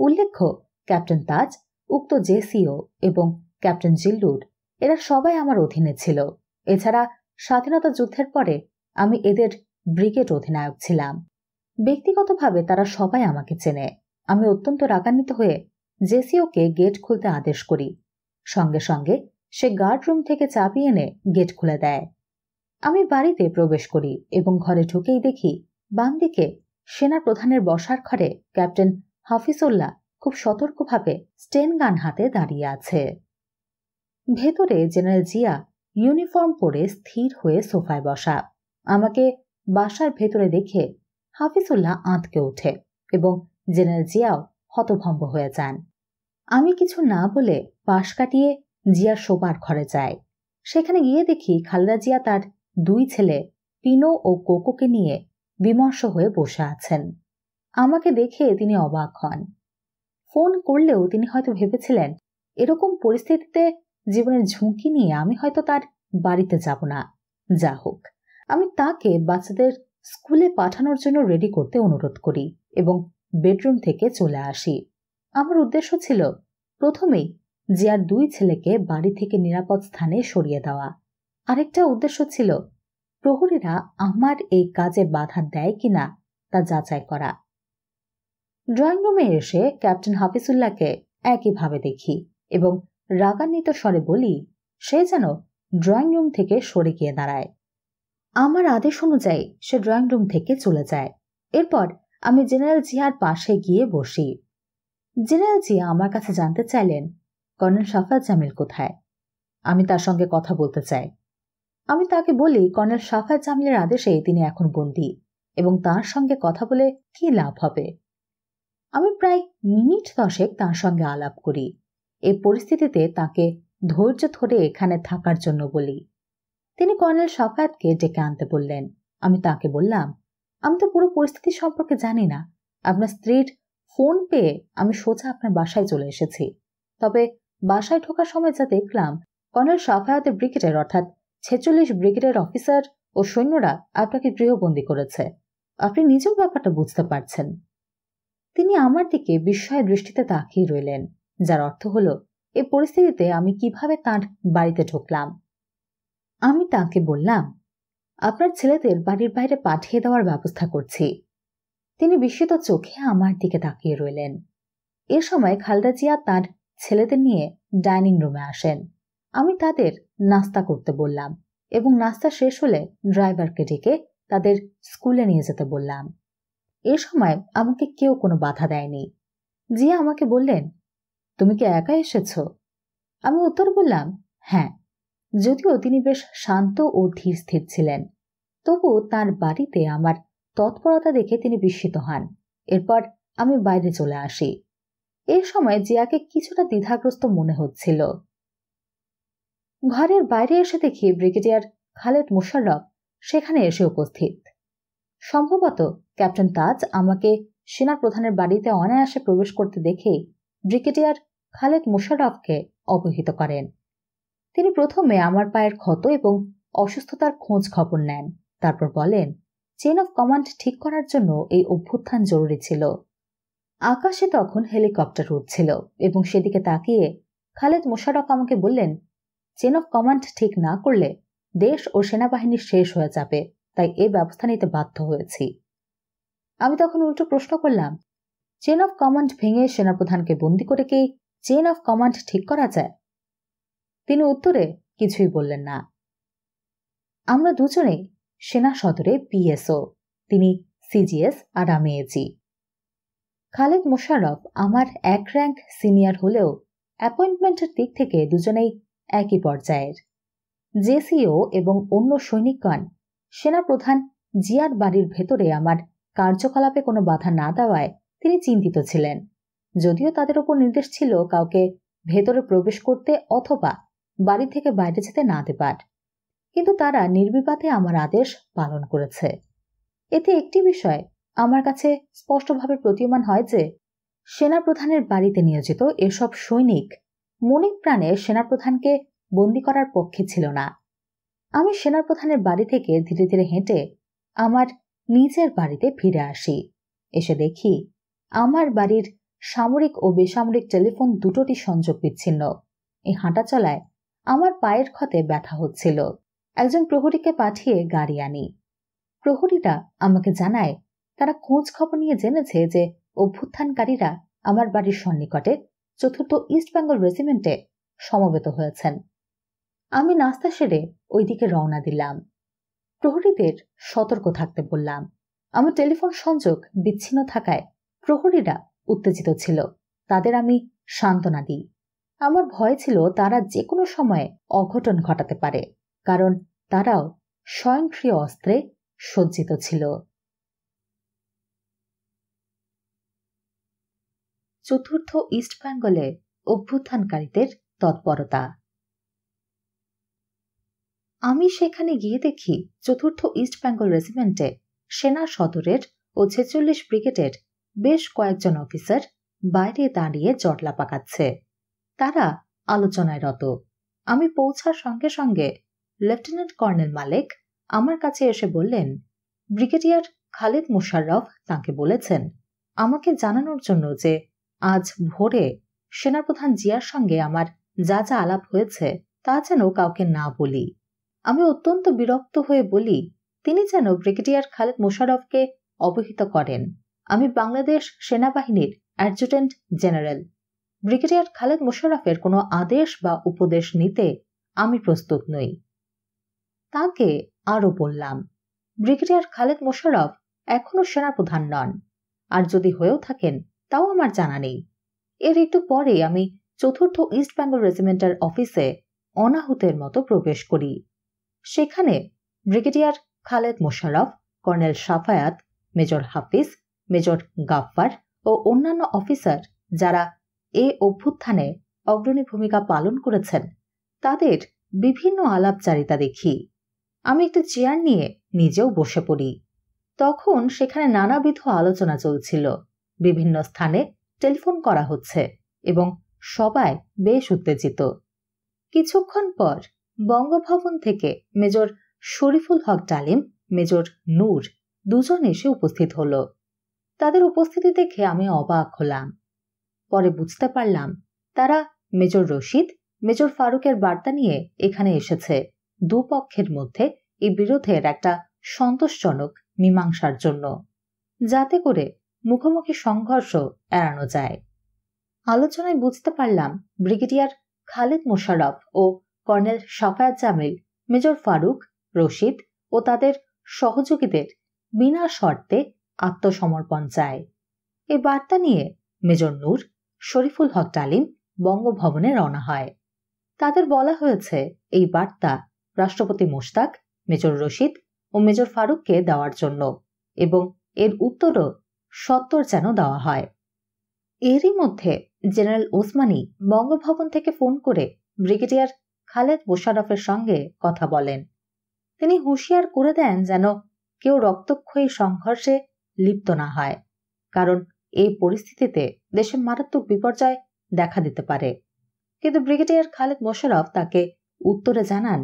উল্লেখ্য, ক্যাপ্টেন তাজ, উক্ত জেসিও এবং ক্যাপ্টেন জিল্লুর এরা সবাই আমার অধীনে ছিল। এছাড়া স্বাধীনতা যুদ্ধের পরে আমি এদের ব্রিগেড অধিনায়ক ছিলাম। ব্যক্তিগতভাবে তারা সবাই আমাকে চেনে। আমি অত্যন্ত রাগান্বিত হয়ে জেসিওকে গেট খুলতে আদেশ করি। সঙ্গে সঙ্গে সে গার্ড রুম থেকে চাবি এনে গেট খুলে দেয়। আমি বাড়িতে প্রবেশ করি এবং ঘরে ঢুকেই দেখি বাম দিকে সেনা প্রধানের বসার ঘরে ক্যাপ্টেন হাফিজুল্লাহ খুব সতর্কভাবে স্টেন গান হাতে দাঁড়িয়ে আছে। ভেতরে জেনারেল জিয়া ইউনিফর্ম পরে স্থির হয়ে সোফায় বসা। আমাকে বাসার ভেতরে দেখে হাফিজুল্লাহ আঁতকে ওঠে এবং জেনারেল জিয়াও হতভম্ব হয়ে যান। আমি কিছু না বলে পাশ কাটিয়ে জিয়ার শোবার ঘরে যাই। সেখানে গিয়ে দেখি খালেদা জিয়া তার দুই ছেলে পিনো ও কোকোকে নিয়ে বিমর্ষ হয়ে বসে আছেন। আমাকে দেখে তিনি অবাক হন। ফোন করলেও তিনি হয়তো ভেবেছিলেন এরকম পরিস্থিতিতে জীবনের ঝুঁকি নিয়ে আমি হয়তো তার বাড়িতে যাব না। যা হোক, আমি তাকে বাচ্চাদের স্কুলে পাঠানোর জন্য রেডি করতে অনুরোধ করি এবং বেডরুম থেকে চলে আসি। আমার উদ্দেশ্য ছিল প্রথমেই জিয়ার দুই ছেলেকে বাড়ি থেকে নিরাপদ স্থানে সরিয়ে দেওয়া। আরেকটা উদ্দেশ্য ছিল প্রহরীরা আমার এই কাজে বাধা দেয় কিনা তা যাচাই করা। ড্রয়িং রুমে এসে ক্যাপ্টেন হাফিজুল্লাহকে একইভাবে দেখি এবং রাগান্বিত স্বরে বলি সে যেন ড্রয়িং রুম থেকে সরে গিয়ে দাঁড়ায়। আমার আদেশ অনুযায়ী সে ড্রয়িং রুম থেকে চলে যায়। এরপর আমি জেনারেল জিয়ার পাশে গিয়ে বসি। জেনারেল জিয়া আমার কাছে জানতে চাইলেন কর্নেল শাফাত জামিল কোথায়। আমি তার সঙ্গে কথা বলতে চাই। আমি তাকে বলি কর্নেল শাফাত জামিলের আদেশে তিনি এখন বন্দী এবং তার সঙ্গে কথা বলে কি লাভ হবে। আমি প্রায় মিনিট 10 তার সঙ্গে আলাপ করি। এই পরিস্থিতিতে তাকে ধৈর্য ধরে এখানে থাকার জন্য বলি। তিনি কর্নেল শাফাতকে ডেকে আনতে বললেন। আমি তাকে বললাম, আমি তো পুরো পরিস্থিতি সম্পর্কে জানি না। আপনার স্ত্রীর ফোন পেয়ে আমি সোজা আপনার বাসায় চলে এসেছি। তবে বাসায় ঢোকার সময় যা দেখলাম, কর্নেল শাফাতের ব্রিগেডের অর্থাৎ 46 ব্রিগেডের অফিসার ও সৈন্যরা আপনাকে গৃহবন্দী করেছে। আপনি নিজেও ব্যাপারটা বুঝতে পারছেন। তিনি আমার দিকে বিস্ময় দৃষ্টিতে তাকিয়ে রইলেন, যার অর্থ হলো এই পরিস্থিতিতে আমি কিভাবে তাঁর বাড়িতে ঢুকলাম। আমি তাকে বললাম, আপনার ছেলেদের বাড়ির বাইরে পাঠিয়ে দেওয়ার ব্যবস্থা করছি। তিনি বিস্মিত চোখে আমার দিকে তাকিয়ে রইলেন। এ সময় খালেদা জিয়া তার ছেলেদের নিয়ে ডাইনিং রুমে আসেন। আমি তাদের নাস্তা করতে বললাম এবং নাস্তা শেষ হলে ড্রাইভারকে ডেকে তাদের স্কুলে নিয়ে যেতে বললাম। এ সময় আমাকে কেউ কোনো বাধা দেয়নি। জিয়া আমাকে বললেন, তুমি কি একা এসেছ? আমি উত্তর বললাম, হ্যাঁ। যদিও তিনি বেশ শান্ত ও ধীর স্থির ছিলেন, তবু তার বাড়িতে আমার তৎপরতা দেখে তিনি বিস্মিত হন। এরপর আমি বাইরে চলে আসি। এই সময় জিয়াকে কিছুটা দ্বিধাগ্রস্ত মনে হচ্ছিল। ঘরের বাইরে এসে দেখি ব্রিগেডিয়ার খালেদ মোশাররফ সেখানে এসে উপস্থিত। সম্ভবত ক্যাপ্টেন তাজ আমাকে সেনা প্রধানের বাড়িতে অনায়াসে প্রবেশ করতে দেখে ব্রিগেডিয়ার খালেদ মোশাররফকে অবহিত করেন। তিনি প্রথমে আমার পায়ের ক্ষত এবং অসুস্থতার খোঁজ খবর নেন। তারপর বলেন, চেইন অফ কমান্ড ঠিক করার জন্য এই অভ্যুত্থান জরুরি ছিল। আকাশে তখন হেলিকপ্টার উঠছিল এবং সেদিকে তাকিয়ে খালেদ মোশাররফ আমাকে বললেন, চেইন অফ কমান্ড ঠিক না করলে দেশ ও সেনাবাহিনী শেষ হয়ে যাবে, তাই এই ব্যবস্থা নিতে বাধ্য হয়েছি। আমি তখন উল্টো প্রশ্ন করলাম, চেইন অফ কমান্ড ভেঙে সেনাপ্রধানকে বন্দী করে কি চেইন অফ কমান্ড ঠিক করা যায়? তিনি উত্তরে কিছুই বললেন না। আমরা দুজনেই সেনা সদরে পিএসও, তিনি সিজিএস আর আমি এজি। খালেদ মোশাররফ আমার এক র্যাঙ্ক সিনিয়র হলেও অ্যাপয়েন্টমেন্টের দিক থেকে দুজনেই একই পর্যায়ের। জেসিও এবং অন্য সৈনিকগণ সেনাপ্রধান জিয়ার বাড়ির ভেতরে আমার কার্যকলাপে কোনো বাধা না দেওয়ায় তিনি চিন্তিত ছিলেন। যদিও তাদের উপর নির্দেশ ছিল কাউকে ভেতরে প্রবেশ করতে অথবা বাড়ি থেকে বাইরে যেতে না দেবার, কিন্তু তারা নির্বিবাদে আমার আদেশ পালন করেছে। এতে একটি বিষয় আমার কাছে স্পষ্টভাবে প্রতীয়মান হয় যে সেনাপ্রধানের বাড়িতে নিয়োজিত এসব সৈনিক মনে প্রাণে সেনাপ্রধানকে বন্দী করার পক্ষে ছিল না। আমি সেনাপ্রধানের বাড়ি থেকে ধীরে ধীরে হেঁটে আমার নিজের বাড়িতে ফিরে আসি। এসে দেখি আমার বাড়ির সামরিক ও বেসামরিক টেলিফোন দুটোটি সংযোগ বিচ্ছিন্ন। এই হাঁটা চলায় আমার পায়ের ক্ষতে ব্যথা হচ্ছিল। একজন প্রহরীকে পাঠিয়ে গাড়ি আনি। প্রহরীরা আমাকে জানায় তারা খোঁজ খবর নিয়ে জেনেছে যে অভ্যুত্থানকারীরা আমার বাড়ির সন্নিকটে ৪র্থ ইস্ট বেঙ্গল রেজিমেন্টে সমবেত হয়েছেন। আমি নাস্তা সেরে ওইদিকে রওনা দিলাম। প্রহরীদের সতর্ক থাকতে বললাম। আমার টেলিফোন সংযোগ বিচ্ছিন্ন থাকায় প্রহরীরা উত্তেজিত ছিল। তাদের আমি সান্ত্বনা দিই। আমার ভয় ছিল তারা যে কোনো সময়ে অঘটন ঘটাতে পারে, কারণ তারাও স্বয়ংক্রিয় অস্ত্রে সজ্জিত ছিল। ৪র্থ ইস্ট বেঙ্গলে অভ্যুত্থানকারীদের তৎপরতা। আমি সেখানে গিয়ে দেখি ৪র্থ ইস্ট বেঙ্গল রেজিমেন্টে সেনা সদরের ও ৪৬ ব্রিগেডের বেশ কয়েকজন অফিসার বাইরে দাঁড়িয়ে জটলা পাকাচ্ছে। তারা আলোচনায় রত। আমি পৌঁছার সঙ্গে সঙ্গে লেফটেন্যান্ট কর্নেল মালেক আমার কাছে এসে বললেন, ব্রিগেডিয়ার খালিদ মোশাররফ তাঁকে বলেছেন আমাকে জানানোর জন্য যে আজ ভোরে সেনাপ্রধান জিয়ার সঙ্গে আমার যা যা আলাপ হয়েছে তা যেন কাউকে না বলি। আমি অত্যন্ত বিরক্ত হয়ে বলি তিনি যেন ব্রিগেডিয়ার খালিদ মোশাররফকে অবহিত করেন আমি বাংলাদেশ সেনাবাহিনীর অ্যাডজুটেন্ট জেনারেল। ব্রিগেডিয়ার খালিদ মোশাররফের কোনো আদেশ বা উপদেশ নিতে আমি প্রস্তুত নই। তাকে আরো বললাম, ব্রিগেডিয়ার খালিদ মোশাররফ এখনো সেনাপ্রধান নন, আর যদি হয়েও থাকেন তাও আমার জানা নেই। এর একটু পরে আমি ৪র্থ ইস্ট বেঙ্গল রেজিমেন্টের অফিসে অনাহুতের মতো প্রবেশ করি। সেখানে brigadier Khalid Mosharraf, colonel Safayat, major হাফিজ, মেজর গাফফার ও অন্যান্য অফিসার যারা এ অভ্যুত্থানে অগ্রণী ভূমিকা পালন করেছেন তাদের বিভিন্ন আলাপচারিতা দেখি। আমি একটু চেয়ার নিয়ে নিজেও বসে পড়ি। তখন সেখানে নানাবিধ আলোচনা চলছিল। বিভিন্ন স্থানে টেলিফোন করা হচ্ছে এবং সবাই বেশ উত্তেজিত। কিছুক্ষণ পর বঙ্গভবন থেকে মেজর শরীফুল হক ডালিম, মেজর নূর দুজন এসে উপস্থিত হল। তাদের উপস্থিতি দেখে আমি অবাক হলাম। পরে বুঝতে পারলাম তারা মেজর রশিদ, মেজর ফারুকের বার্তা নিয়ে এখানে এসেছে দুপক্ষের মধ্যে এই বিরোধের একটা সন্তোষজনক মীমাংসার জন্য, যাতে করে মুখোমুখি সংঘর্ষ এড়ানো যায়। আলোচনায় বুঝতে পারলাম ব্রিগেডিয়ার খালিদ মোশাররফ ও কর্নেল সাফায়াত জামিল মেজর ফারুক, রশিদ ও তাদের সহযোগীদের বিনা শর্তে আত্মসমর্পণ চায়। এই বার্তা নিয়ে মেজর নূর, শরীফুল হক ডালিম বঙ্গভবনে রওনা হয়। তাদের বলা হয়েছে এই বার্তা রাষ্ট্রপতি মোশতাক, মেজর রশিদ ও মেজর ফারুককে দেওয়ার জন্য এবং এর উত্তরও সত্বর যেন দেওয়া হয়। এরই মধ্যে জেনারেল ওসমানী বঙ্গভবন থেকে ফোন করে ব্রিগেডিয়ার খালিদ মোশাররফের সঙ্গে কথা বলেন। তিনি হুঁশিয়ার করে দেন যেন কেউ রক্তক্ষয়ী সংঘর্ষে লিপ্ত না হয়, কারণ এই পরিস্থিতিতে দেশে মারাত্মক বিপর্যয় দেখা দিতে পারে। কিন্তু ব্রিগেডিয়ার খালিদ মোশাররফ তাকে উত্তরে জানান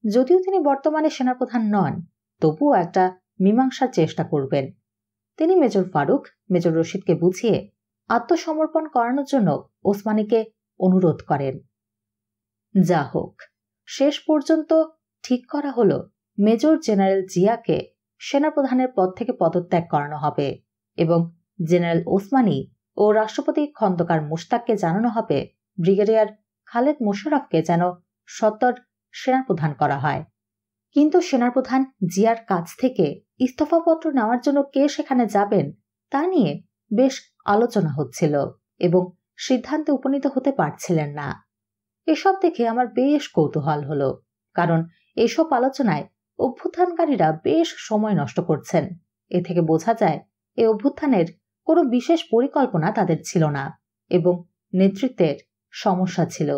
যদিও তিনি বর্তমানে সেনাপ্রধান নন, তবুও একটা মীমাংসার চেষ্টা করবেন। তিনি মেজর ফারুক, মেজর রশিদকে বুঝিয়ে আত্মসমর্পণ করানোর জন্য ওসমানীকে অনুরোধ করেন। যা হোক, শেষ পর্যন্ত ঠিক করা হলো মেজর জেনারেল জিয়াকে সেনাপ্রধানের পদ থেকে পদত্যাগ করানো হবে এবং জেনারেল ওসমানী ও রাষ্ট্রপতি খন্দকার মোশতাককে জানানো হবে ব্রিগেডিয়ার খালিদ মোশাররফকে যেন সত্বর সেনাপ্রধান করা হয়। কিন্তু সেনাপ্রধান জিয়ার কাছ থেকে ইস্তফাপত্র নেওয়ার জন্য কে সেখানে যাবেন তা নিয়ে বেশ আলোচনা হচ্ছিল এবং সিদ্ধান্তে উপনীত হতে পারছিলেন না। এসব দেখে আমার বেশ কৌতূহল হলো, কারণ এসব আলোচনায় অভ্যুত্থানকারীরা বেশ সময় নষ্ট করছেন। এ থেকে বোঝা যায় এই অভ্যুত্থানের কোনো বিশেষ পরিকল্পনা তাদের ছিল না এবং নেতৃত্বের সমস্যা ছিল।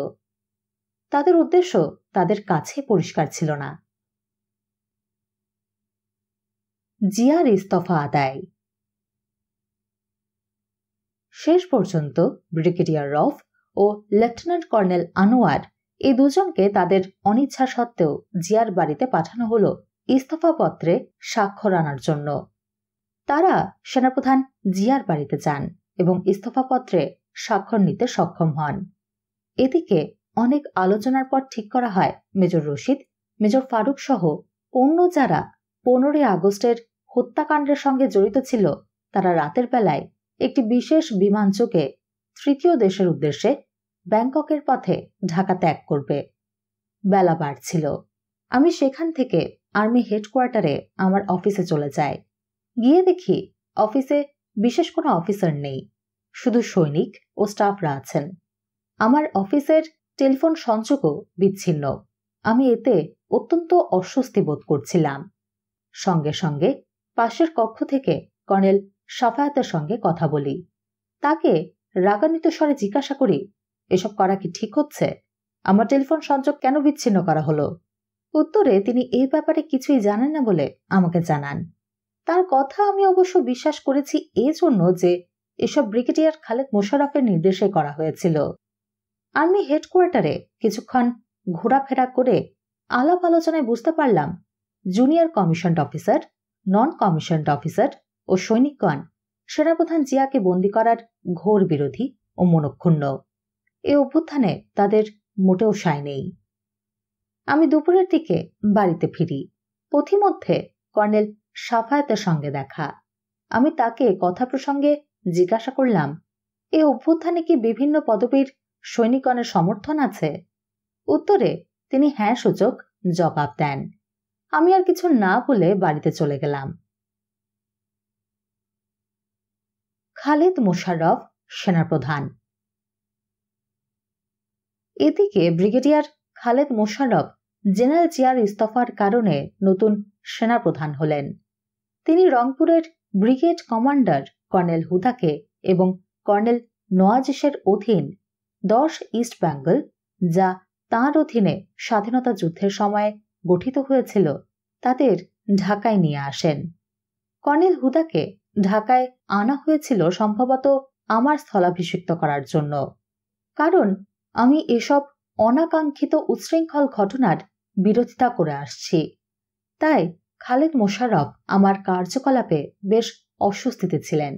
তাদের উদ্দেশ্য তাদের কাছে পরিষ্কার ছিল না। জিয়ার ইস্তফা আদায়। শেষ পর্যন্ত ব্রিগেডিয়ার রফ ও লেফটেন্যান্ট কর্নেল আনোয়ার এই দুজনকে তাদের অনিচ্ছা সত্ত্বেও জিয়ার বাড়িতে পাঠানো হলো ইস্তফাপত্রে স্বাক্ষর আনার জন্য। তারা সেনাপ্রধান জিয়ার বাড়িতে যান এবং ইস্তফাপত্রে স্বাক্ষর নিতে সক্ষম হন। এদিকে অনেক আলোচনার পর ঠিক করা হয় মেজর রশিদ, মেজর ফারুক সহ অন্য যারা 15 আগস্টের হত্যাকাণ্ডের সঙ্গে জড়িত ছিল তারা রাতের বেলায় একটি বিশেষ বিমান যোগে তৃতীয় দেশের উদ্দেশ্যে ব্যাংককের পথে ঢাকা ত্যাগ করবে। বেলা বাড়ছিল। আমি সেখান থেকে আর্মি হেডকোয়ার্টারে আমার অফিসে চলে যাই। গিয়ে দেখি অফিসে বিশেষ কোনো অফিসার নেই, শুধু সৈনিক ও স্টাফরা আছেন। আমার অফিসের টেলিফোন সংযোগও বিচ্ছিন্ন। আমি এতে অত্যন্ত অস্বস্তি বোধ করছিলাম। সঙ্গে সঙ্গে পাশের কক্ষ থেকে কর্নেল সাফায়াতের সঙ্গে কথা বলি। তাকে রাগান্বিত স্বরে জিজ্ঞাসা করি, এসব করা কি ঠিক হচ্ছে? আমার টেলিফোন সংযোগ কেন বিচ্ছিন্ন করা হলো? উত্তরে তিনি এই ব্যাপারে কিছুই জানেন না বলে আমাকে জানান। তার কথা আমি অবশ্য বিশ্বাস করেছি এজন্য যে এসব ব্রিগেডিয়ার খালেদ মোশাররফের নির্দেশে করা হয়েছিল। আর্মি হেডকোয়ার্টারে কিছুক্ষণ ঘোরাফেরা করে আলাপ আলোচনায় বুঝতে পারলাম জুনিয়র কমিশনড অফিসার, নন কমিশনড অফিসার ও সৈনিকগণ সেনাপ্রধান জিয়াকে বন্দী করার ঘোর বিরোধী ও মনক্ষুণ্ণ। এ অভ্যুত্থানে তাদের মোটেও সায় নেই। আমি দুপুরের দিকে বাড়িতে ফিরি। পথিমধ্যে কর্নেল সাফায়াতের সঙ্গে দেখা। আমি তাকে কথা প্রসঙ্গে জিজ্ঞাসা করলাম, এ অভ্যুত্থানে কি বিভিন্ন পদবীর সৈনিকগণের সমর্থন আছে? উত্তরে তিনি হ্যাঁ সূচক জবাব দেন। আমি আর কিছু না বলে বাড়িতে চলে গেলাম। খালেদ মোশাররফ সেনাপ্রধান। এদিকে ব্রিগেডিয়ার খালেদ মোশাররফ জেনারেল জিয়ার ইস্তফার কারণে নতুন সেনাপ্রধান হলেন। তিনি রংপুরের ব্রিগেড কমান্ডার কর্নেল হুদাকে এবং কর্নেল নওয়াজিসের অধীন 10 ইস্ট বেঙ্গল, যা তাঁর অধীনে স্বাধীনতা যুদ্ধের সময় গঠিত হয়েছিল, তাদের ঢাকায় নিয়ে আসেন। কর্নেল হুদাকে ঢাকায় আনা হয়েছিল সম্ভবত আমার স্থলাভিষিক্ত করার জন্য, কারণ আমি এসব অনাকাঙ্ক্ষিত উচ্ছৃঙ্খল ঘটনার বিরোধিতা করে আসছি। তাই খালেদ মোশাররফ আমার কার্যকলাপে বেশ অস্বস্তিতে ছিলেন।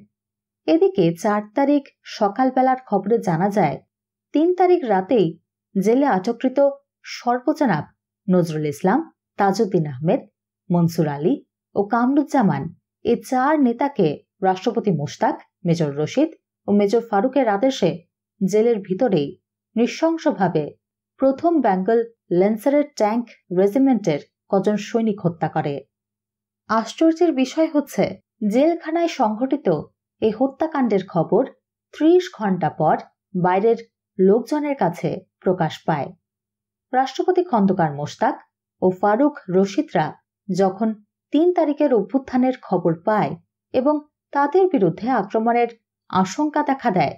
এদিকে 4 তারিখ সকালবেলার খবরে জানা যায় 3 তারিখ রাতেই জেলে আটককৃত সর্বজনাব নজরুল ইসলাম, তাজউদ্দিন আহমেদ, মনসুর আলী ও কামরুজ্জামান এই 4 নেতাকে রাষ্ট্রপতি মোশতাক, মেজর রশিদ ও মেজর ফারুকের আদেশে জেলের ভিতরেই নৃশংসভাবে প্রথম বেঙ্গল ল্যান্সারের ট্যাঙ্ক রেজিমেন্টের কজন সৈনিক হত্যা করে। আশ্চর্যের বিষয় হচ্ছে, জেলখানায় সংঘটিত এই হত্যাকাণ্ডের খবর 30 ঘন্টা পর বাইরের লোকজনের কাছে প্রকাশ পায়। রাষ্ট্রপতি খন্দকার মোশতাক ও ফারুক রশিদরা যখন 3 তারিখের অভ্যুত্থানের খবর পায় এবং তাদের বিরুদ্ধে আক্রমণের আশঙ্কা দেখা দেয়,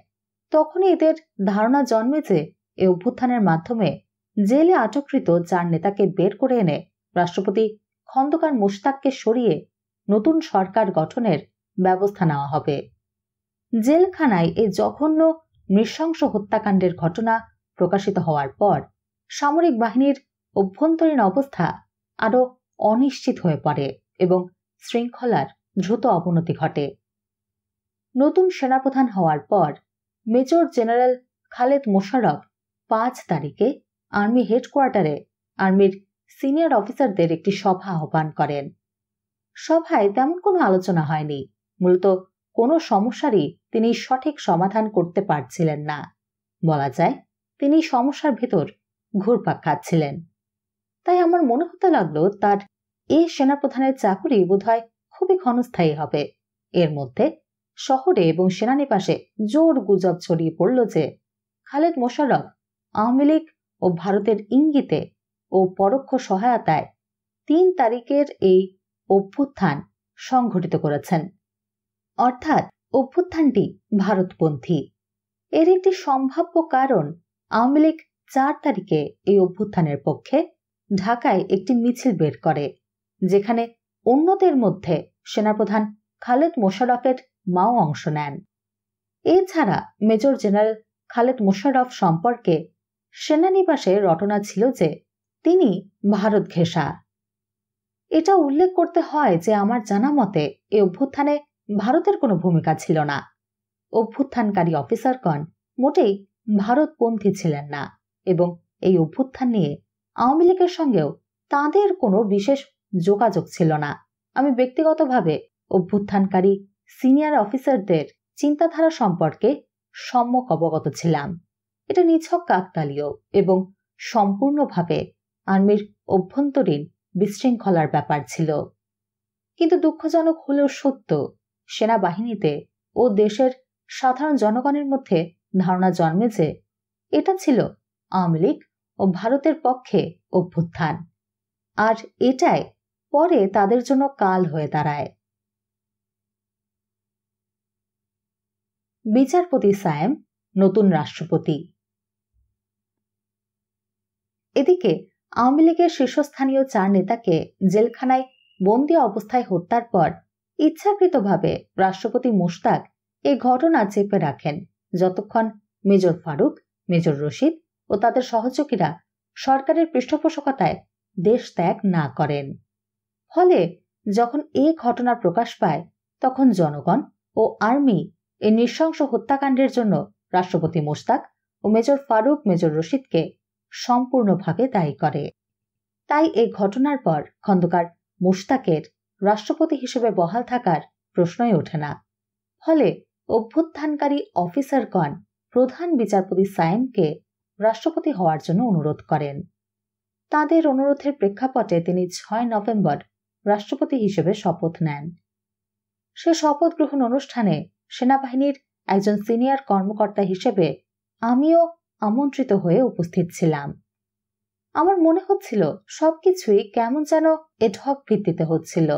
তখনই এদের ধারণা জন্মে যে এই অভ্যুত্থানের মাধ্যমে জেলে আটককৃত 4 নেতাকে বের করে এনে রাষ্ট্রপতি খন্দকার মোশতাককে সরিয়ে নতুন সরকার গঠনের ব্যবস্থা নেওয়া হবে। জেলখানায় এই জঘন্য নৃশংস হত্যাকাণ্ডের ঘটনা প্রকাশিত হওয়ার পর সামরিক বাহিনীর অভ্যন্তরীণ অবস্থা আরও অনিশ্চিত হয়ে পড়ে এবং শৃঙ্খলার দ্রুত অবনতি ঘটে। নতুন সেনাপ্রধান হওয়ার পর মেজর জেনারেল খালেদ মোশাররফ 5 তারিখে আর্মি হেডকোয়ার্টারে আর্মির সিনিয়র অফিসারদের একটি সভা আহ্বান করেন। সভায় তেমন কোনো আলোচনা হয়নি। মূলত কোনো সমস্যারই তিনি সঠিক সমাধান করতে পারছিলেন না। বলা যায় তিনি সমস্যার ভেতর ঘুরপাক খাচ্ছিলেন। তাই আমার মনে হতে লাগলো তার এই সেনাপ্রধানের চাকুরি বোধহয় খুবই ক্ষণস্থায়ী হবে। এর মধ্যে শহরে এবং সেনানিবাসে জোর গুজব ছড়িয়ে পড়ল যে খালেদ মোশাররফ আওয়ামী লীগ ও ভারতের ইঙ্গিতে ও পরোক্ষ সহায়তায় 3 তারিখের এই অভ্যুত্থান সংঘটিত করেছেন। অর্থাৎ অভ্যুত্থানটি ভারতপন্থী। এর একটি সম্ভাব্য কারণ, আওয়ামী লীগ 4 তারিখে এই অভ্যুত্থানের পক্ষে ঢাকায় একটি মিছিল বের করে, যেখানে অন্যদের মধ্যে সেনাপ্রধান খালেদ মোশাররফের মাও অংশ নেন। এছাড়া মেজর জেনারেল খালেদ মোশাররফ সম্পর্কে সেনানিবাসে রটনা ছিল যে তিনি ভারত ঘেঁষা। এটা উল্লেখ করতে হয় যে আমার জানা মতে এই অভ্যুত্থানে ভারতের কোনো ভূমিকা ছিল না। অভ্যুত্থানকারী অফিসারগণ মোটেই ভারতপন্থী ছিলেন না এবং এই অভ্যুত্থান নিয়ে আওয়ামী লীগের সঙ্গেও তাঁদের কোনো বিশেষ যোগাযোগ ছিল না। আমি ব্যক্তিগতভাবে অভ্যুত্থানকারী সিনিয়র অফিসারদের চিন্তাধারা সম্পর্কে সম্যক অবগত ছিলাম। এটা নিছক কাকতালীয় এবং সম্পূর্ণভাবে আর্মির অভ্যন্তরীণ বিশৃঙ্খলার ব্যাপার ছিল। কিন্তু দুঃখজনক হলেও সত্য, সেনাবাহিনীতে ও দেশের সাধারণ জনগণের মধ্যে ধারণা জন্মে যে এটা ছিল আওয়ামী লীগ ও ভারতের পক্ষে অভ্যুত্থান, আর এটাই পরে তাদের জন্য কাল হয়ে দাঁড়ায়। বিচারপতি সায়েম নতুন রাষ্ট্রপতি। এদিকে আওয়ামী লীগের শীর্ষস্থানীয় 4 নেতাকে জেলখানায় বন্দি অবস্থায় হত্যার পর ইচ্ছাকৃতভাবে রাষ্ট্রপতি মুশতাক এই ঘটনা চেপে রাখেন যতক্ষণ মেজর ফারুক, মেজর রশিদ ও তাদের সহযোগীরা সরকারের পৃষ্ঠপোষকতায় দেশ ত্যাগ না করেন। ফলে যখন এই ঘটনা প্রকাশ পায় তখন জনগণ ও আর্মি এই নৃশংস হত্যাকাণ্ডের জন্য রাষ্ট্রপতি মুশতাক ও মেজর ফারুক, মেজর রশিদকে সম্পূর্ণভাবে দায়ী করে। তাই এই ঘটনার পর খন্দকার মুশতাকের রাষ্ট্রপতি হিসেবে বহাল থাকার প্রশ্নই ওঠে না। ফলে অভ্যুত্থানকারী অফিসারগণ প্রধান বিচারপতি সায়েমকে রাষ্ট্রপতি হওয়ার জন্য অনুরোধ করেন। তাদের অনুরোধের প্রেক্ষাপটে তিনি 6 নভেম্বর রাষ্ট্রপতি হিসেবে শপথ নেন। সে শপথ গ্রহণ অনুষ্ঠানে সেনাবাহিনীর একজন সিনিয়র কর্মকর্তা হিসেবে আমিও আমন্ত্রিত হয়ে উপস্থিত ছিলাম। আমার মনে হচ্ছিল সবকিছুই কেমন যেন এডহক ভিত্তিতে হচ্ছিল,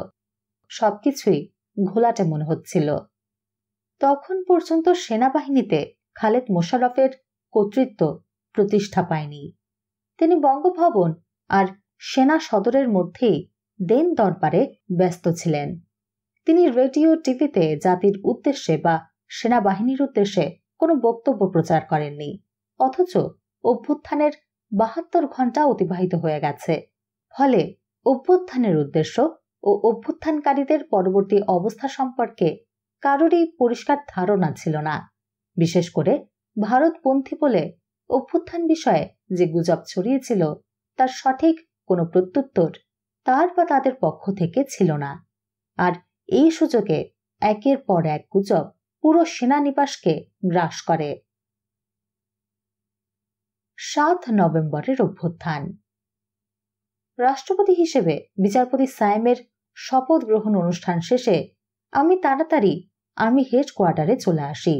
সবকিছুই ঘোলাটে মনে হচ্ছিল। তখন পর্যন্ত সেনাবাহিনীতে খালেদ মোশাররফের কর্তৃত্ব প্রতিষ্ঠা পায়নি। তিনি বঙ্গভবন আর সেনা সদরের মধ্যেই দেন দরবারে ব্যস্ত ছিলেন। তিনি রেডিও, টিভিতে জাতির উদ্দেশ্যে বা সেনাবাহিনীর উদ্দেশ্যে কোনো বক্তব্য প্রচার করেননি। অথচ অভ্যুত্থানের 72 ঘন্টা অতিবাহিত হয়ে গেছে। ফলে অভ্যুত্থানের উদ্দেশ্য ও অভ্যুত্থানকারীদের পরবর্তী অবস্থা সম্পর্কে কারোরই পরিষ্কার ধারণা ছিল না। বিশেষ করে ভারতপন্থী বলে অভ্যুত্থান বিষয়ে যে গুজব ছড়িয়েছিল তার সঠিক কোনো প্রত্যুত্তর তার বা তাদের পক্ষ থেকে ছিল না। আর এই সুযোগে একের পর এক গুজব পুরো সেনানিবাসকে গ্রাস করে। 7 নভেম্বরের অভ্যুত্থান। রাষ্ট্রপতি হিসেবে বিচারপতি সায়েমের শপথ গ্রহণ অনুষ্ঠান শেষে আমি তাড়াতাড়ি আর্মি হেডকোয়ার্টারে চলে আসি।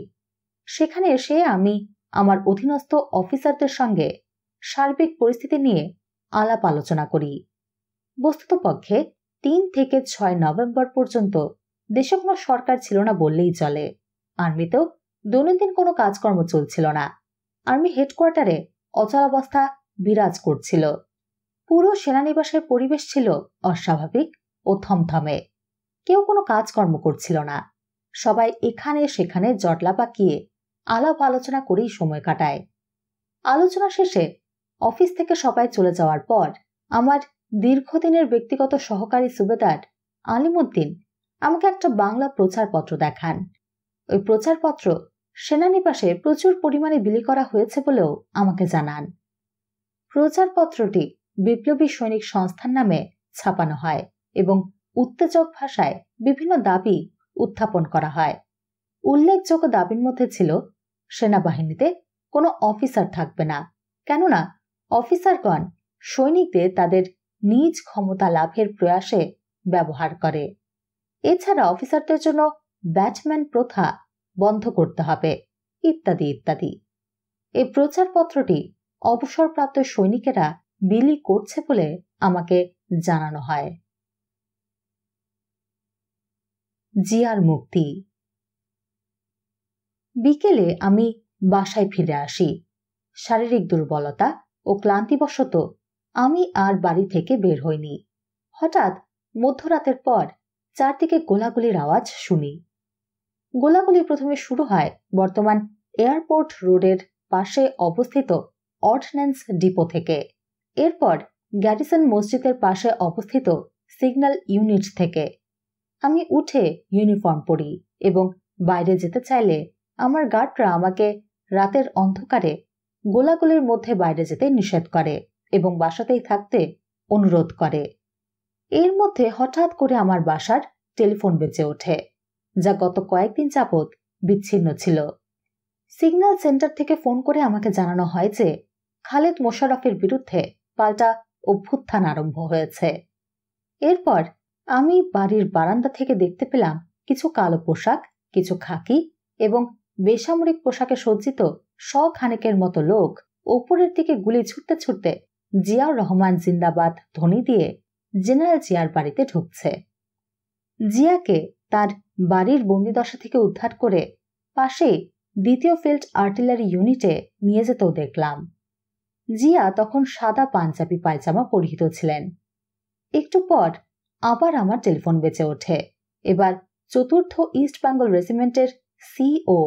সেখানে এসে আমি আমার অধীনস্থ অফিসারদের সঙ্গে সার্বিক পরিস্থিতি নিয়ে আলাপ আলোচনা করি। বস্তুতপক্ষে 3 থেকে 6 নভেম্বর পর্যন্ত দেশে কোনো সরকার ছিল না বললেই চলে। আর্মিতেও দৈনন্দিন কোনো কাজকর্ম চলছিল না। আর্মি হেডকোয়ার্টারে অচলাবস্থা বিরাজ করছিল। পুরো সেনানিবাসের পরিবেশ ছিল অস্বাভাবিক ও থমথমে। কেউ কোনো কাজকর্ম করছিল না। সবাই এখানে সেখানে জটলা পাকিয়ে আলাপ আলোচনা করেই সময় কাটায়। আলোচনা শেষে অফিস থেকে সবাই চলে যাওয়ার পর আমার দীর্ঘদিনের ব্যক্তিগত সহকারী সুবেদার আলিমউদ্দিন আমাকে একটা বাংলা প্রচারপত্র দেখান। ওই প্রচারপত্র সেনানিবাসে প্রচুর পরিমাণে বিলি করা হয়েছে বলেও আমাকে জানান। প্রচারপত্রটি বিপ্লবী সৈনিক সংস্থার নামে ছাপানো হয় এবং উত্তেজক ভাষায় বিভিন্ন দাবি উত্থাপন করা হয়। উল্লেখযোগ্য দাবির মধ্যে ছিল সেনাবাহিনীতে কোনো অফিসার থাকবে না, কেননা অফিসারগণ সৈনিকদের তাদের নিজ ক্ষমতা লাভের প্রয়াসে ব্যবহার করে। এছাড়া অফিসারদের জন্য ব্যাটম্যান প্রথা বন্ধ করতে হবে, ইত্যাদি ইত্যাদি। এই প্রচারপত্রটি অবসরপ্রাপ্ত সৈনিকেরা বিলি করছে বলে আমাকে জানানো হয়। জিয়ার মুক্তি। বিকেলে আমি বাসায় ফিরে আসি। শারীরিক দুর্বলতা ও ক্লান্তিবশত আমি আর বাড়ি থেকে বের হইনি। হঠাৎ মধ্যরাতের পর চারদিকে গোলাগুলির আওয়াজ শুনি। গোলাগুলি প্রথমে শুরু হয় বর্তমান এয়ারপোর্ট রোডের পাশে অবস্থিত অর্ডিন্যান্স ডিপো থেকে, এরপর গ্যারিসন মসজিদের পাশে অবস্থিত সিগন্যাল ইউনিট থেকে। আমি উঠে ইউনিফর্ম পরি এবং বাইরে যেতে চাইলে আমার গার্ডরা আমাকে রাতের অন্ধকারে গোলাগুলির মধ্যে বাইরে যেতে নিষেধ করে এবং বাসাতেই থাকতে অনুরোধ করে। এর মধ্যে হঠাৎ করে আমার বাসার টেলিফোন বেজে ওঠে, যা গত কয়েকদিন যাবৎ বিচ্ছিন্ন ছিল। সিগন্যাল সেন্টার থেকে ফোন করে আমাকে জানানো হয় যে খালেদ মোশাররফের বিরুদ্ধে পাল্টা অভ্যুত্থান আরম্ভ হয়েছে। এরপর আমি বাড়ির বারান্দা থেকে দেখতে পেলাম কিছু কালো পোশাক, কিছু খাকি এবং বেসামরিক পোশাকে সজ্জিত শখানেকের মতো লোক ওপরের দিকে গুলি ছুটতে ছুটতে জিয়াউর রহমান জিন্দাবাদ ধ্বনি দিয়ে জেনারেল জিয়ার বাড়িতে ঢুকছে। জিয়াকে তার বাড়ির বন্দিদশা থেকে উদ্ধার করে পাশেই 2য় ফিল্ড আর্টিলারি ইউনিটে নিয়ে যেতেও দেখলাম। জিয়া তখন সাদা পাঞ্জাবি পায়জামা পরিহিত ছিলেন। একটু পর আবার আমার টেলিফোন বেজে ওঠে। এবার 4th ইস্ট বেঙ্গল রেজিমেন্টের CO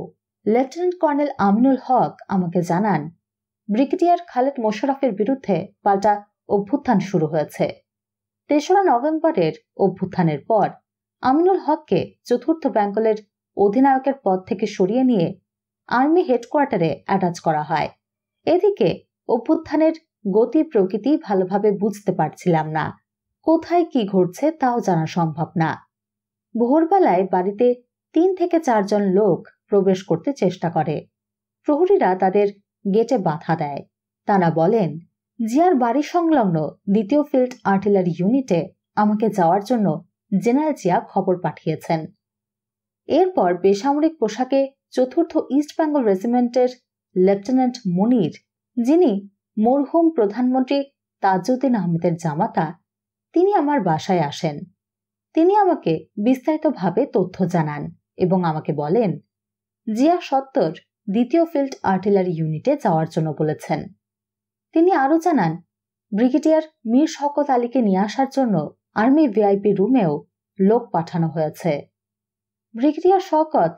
lieutenant colonel Aminul Haq আমাকে জানান ব্রিগেডিয়ার খালেদ মোশাররফের বিরুদ্ধে পাল্টা অভ্যুত্থান শুরু হয়েছে। 3রা নভেম্বরের অভ্যুত্থানের পর আমিনুল হককে 4th বেঙ্গলের অধিনায়কের পদ থেকে সরিয়ে নিয়ে আর্মি হেডকোয়ার্টারে অ্যাটাচ করা হয়। এদিকে অভ্যুত্থানের গতি প্রকৃতি ভালোভাবে বুঝতে পারছিলাম না, কোথায় কি ঘটছে তাও জানা সম্ভব না। ভোরবেলায় বাড়িতে 3 থেকে 4 জন লোক প্রবেশ করতে চেষ্টা করে। প্রহরীরা তাদের গেটে বাধা দেয়। তারা বলেন জিয়ার বাড়ি সংলগ্ন 2য় ফিল্ড আর্টিলারি ইউনিটে আমাকে যাওয়ার জন্য জেনারেল জিয়া খবর পাঠিয়েছেন। এরপর বেসামরিক পোশাকে 4th ইস্ট বেঙ্গল রেজিমেন্টের লেফটেন্যান্ট মনির, যিনি মরহুম প্রধানমন্ত্রী তাজউদ্দিন আহমেদের জামাতা, তিনি আমার বাসায় আসেন। তিনি আমাকে বিস্তারিতভাবে তথ্য জানান এবং আমাকে বলেন জিয়া সত্তর 2য় ফিল্ড আর্টিলারি ইউনিটে যাওয়ার জন্য বলেছেন। তিনি আরও জানান ব্রিগেডিয়ার মীর শওকত আলীকে নিয়ে আসার জন্য আর্মি ভিআইপি রুমেও লোক পাঠানো হয়েছে। ব্রিগেডিয়ার শওকত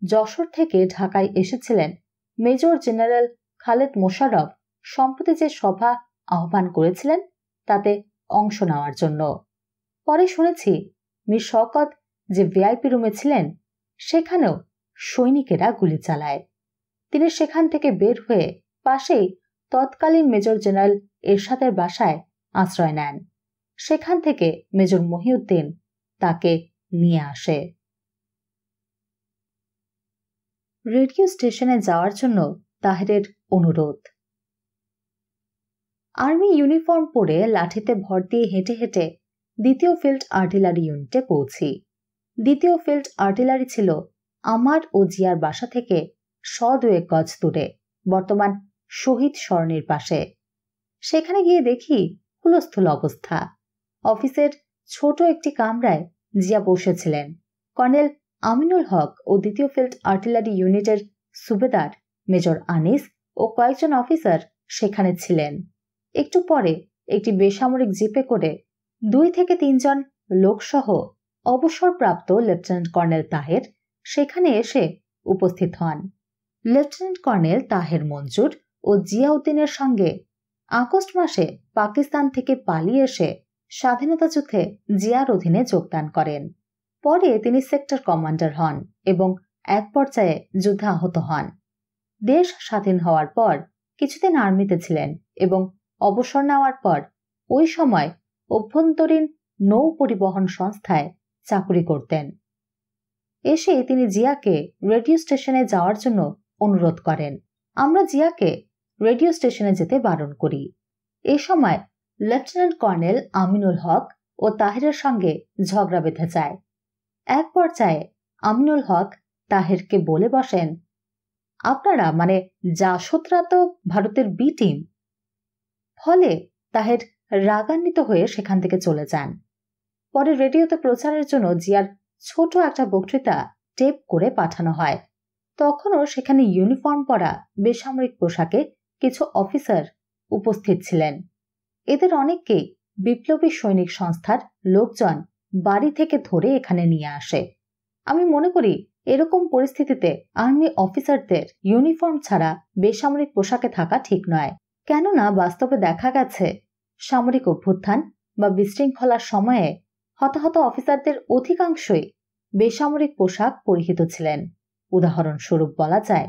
যশোর থেকে ঢাকায় এসেছিলেন মেজর জেনারেল খালেদ মোশাররফ সম্প্রতি যে সভা আহ্বান করেছিলেন তাতে অংশ নেওয়ার জন্য। পরে শুনেছি মীর শওকত যে ভিআইপি রুমে ছিলেন সেখানেও সৈনিকেরা গুলি চালায়। তিনি সেখান থেকে বের হয়ে পাশেই তৎকালীন মেজর জেনারেল এরশাদের বাসায় আশ্রয় নেন। সেখান থেকে মেজর মহিউদ্দিন তাকে নিয়ে আসে। রেডিও স্টেশনে যাওয়ার জন্য তাহেরের অনুরোধ। আর্মি ইউনিফর্ম পরে লাঠিতে ভর দিয়ে হেঁটে হেঁটে 2য় ফিল্ড আর্টিলারি ইউনিটে পৌঁছি। 2য় ফিল্ড আর্টিলারি ছিল আমার ও জিয়ার বাসা থেকে 100 গজ দূরে, বর্তমান শহীদ সরণির পাশে। সেখানে গিয়ে দেখি হুলস্থুল অবস্থা। অফিসের ছোট একটি কামরায় জিয়া বসেছিলেন। কর্নেল আমিনুল হক ও 2য় ফিল্ড আর্টিলারি ইউনিটের সুবেদার মেজর আনিস ও কয়েকজন অফিসার সেখানে ছিলেন। একটু পরে একটি বেসামরিক জিপে করে 2 থেকে 3 জন লোকসহ অবসরপ্রাপ্ত লেফটেন্যান্ট কর্নেল তাহের সেখানে এসে উপস্থিত হন। লেফটেন্যান্ট কর্নেল তাহের মঞ্জুর ও জিয়াউদ্দিনের সঙ্গে আগস্ট মাসে পাকিস্তান থেকে পালিয়ে এসে স্বাধীনতা যুদ্ধে জিয়ার অধীনে যোগদান করেন। পরে তিনি সেক্টর কমান্ডার হন এবং এক পর্যায়ে যুদ্ধে আহত হন। দেশ স্বাধীন হওয়ার পর কিছুদিন আর্মিতে ছিলেন এবং অবসর নেওয়ার পর ওই সময় অভ্যন্তরীণ নৌ পরিবহন সংস্থায় চাকরি করতেন। এসে তিনি জিয়াকে রেডিও স্টেশনে যাওয়ার জন্য অনুরোধ করেন। আমরা জিয়াকে রেডিও স্টেশনে যেতে বারণ করি। এ সময় লেফটেন্যান্ট কর্নেল আমিনুল হক ও তাহেরের সঙ্গে ঝগড়া বেঁধে যায়। এক পর্যায়ে আমিনুল হক তাহেরকে বলে বসেন, আপনারা মানে জাসদরা তো ভারতের বি টিম। ফলে তাহের রাগান্বিত হয়ে সেখান থেকে চলে যান। পরে রেডিওতে প্রচারের জন্য জিয়ার ছোট একটা বক্তৃতা টেপ করে পাঠানো হয়। তখনও সেখানে ইউনিফর্ম পরা বেসামরিক পোশাকে কিছু অফিসার উপস্থিত ছিলেন। এদের অনেককেই বিপ্লবী সৈনিক সংস্থার লোকজন বাড়ি থেকে ধরে এখানে নিয়ে আসে। আমি মনে করি এরকম পরিস্থিতিতে আর্মি অফিসারদের ইউনিফর্ম ছাড়া বেসামরিক পোশাকে থাকা ঠিক নয়, কেননা বাস্তবে দেখা গেছে সামরিক অভ্যুত্থান বা বিশৃঙ্খলার সময়ে হতাহত অফিসারদের অধিকাংশই বেসামরিক পোশাক পরিহিত ছিলেন। উদাহরণস্বরূপ বলা যায়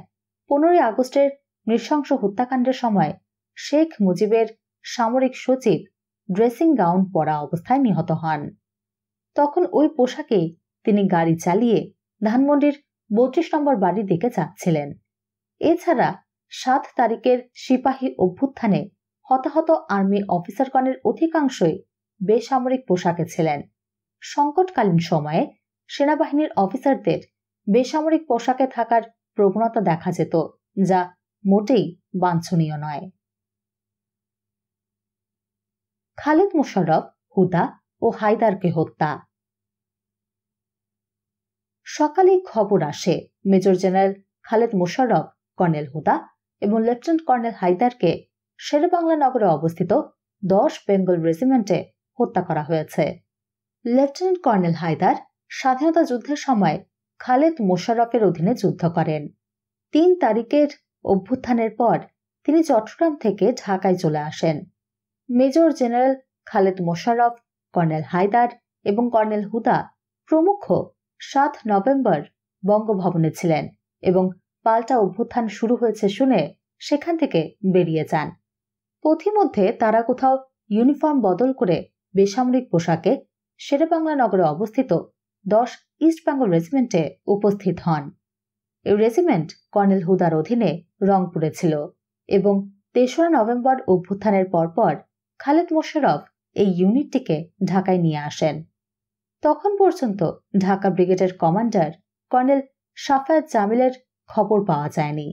15 আগস্টের নৃশংস হত্যাকাণ্ডের সময় শেখ মুজিবের সামরিক সচিব ড্রেসিং গাউন পরা অবস্থায় নিহত হন। তখন ওই পোশাকেই তিনি গাড়ি চালিয়ে ধানমন্ডির 32 নম্বর বাড়ির দিকে যাচ্ছিলেন। এছাড়া 7 তারিখের সিপাহী অভ্যুত্থানে হতাহত আর্মি অফিসারগণের অধিকাংশই বেসামরিক পোশাকে ছিলেন। সংকটকালীন সময়ে সেনাবাহিনীর অফিসারদের বেসামরিক পোশাকে থাকার প্রবণতা দেখা যেত, যা মোটেই বাঞ্ছনীয় নয়। খালেদ মোশাররফ, হুদা ও হায়দারকে হত্যা। সকালে খবর আসে major general Khaled Mosharraf, colonel Huda এবং লেফটেন্যান্ট কর্নেল হায়দারকে শেরেবাংলা নগরে অবস্থিত 10 বেঙ্গল রেজিমেন্টে হত্যা করা হয়েছে। লেফটেন্যান্ট কর্নেল হায়দার স্বাধীনতা যুদ্ধের সময় খালেদ মোশাররফের অধীনে যুদ্ধ করেন। 3 তারিখের অভ্যুত্থানের পর তিনি চট্টগ্রাম থেকে ঢাকায় চলে আসেন। Major general Khaled Mosharraf, colonel Haider এবং কর্নেল হুদা প্রমুখ 7 নভেম্বর বঙ্গভবনে ছিলেন এবং পাল্টা অভ্যুত্থান শুরু হয়েছে শুনে সেখান থেকে বেরিয়ে যান। পথিমধ্যে তারা কোথাও ইউনিফর্ম বদল করে বেসামরিক পোশাকে শেরেবাংলা নগরে অবস্থিত 10 ইস্ট বেঙ্গল রেজিমেন্টে উপস্থিত হন। এই রেজিমেন্ট কর্নেল হুদার অধীনে রংপুরে ছিল এবং 3রা নভেম্বর অভ্যুত্থানের পরপর খালেদ মোশাররফ এই ইউনিটটিকে ঢাকায় নিয়ে আসেন। তখন পর্যন্ত ঢাকা ব্রিগেডের কমান্ডার কর্নেল সাফায়েত জামিলের খবর পাওয়া যায়নি।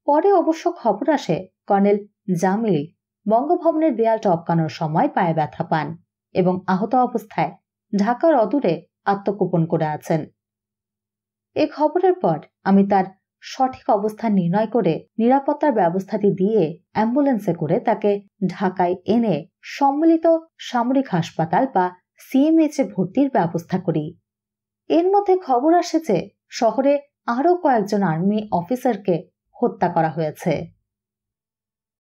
পরে অবশ্য খবর আসে কর্নেল জামিল বঙ্গভবনের দেয়াল টপকানোর সময় পায়ে ব্যথা পান এবং আহত অবস্থায় ঢাকার অদূরে আত্মগোপন করে আছেন। এ খবরের পর আমি তার সঠিক অবস্থান নির্ণয় করে নিরাপত্তার ব্যবস্থাটি দিয়ে অ্যাম্বুলেন্সে করে তাকে ঢাকায় এনে সম্মিলিত সামরিক হাসপাতাল বা সিএমএইচে ভর্তির ব্যবস্থা করি। এর মধ্যে খবর আসে যে শহরে আরও কয়েকজন আর্মি অফিসারকে হত্যা করা হয়েছে।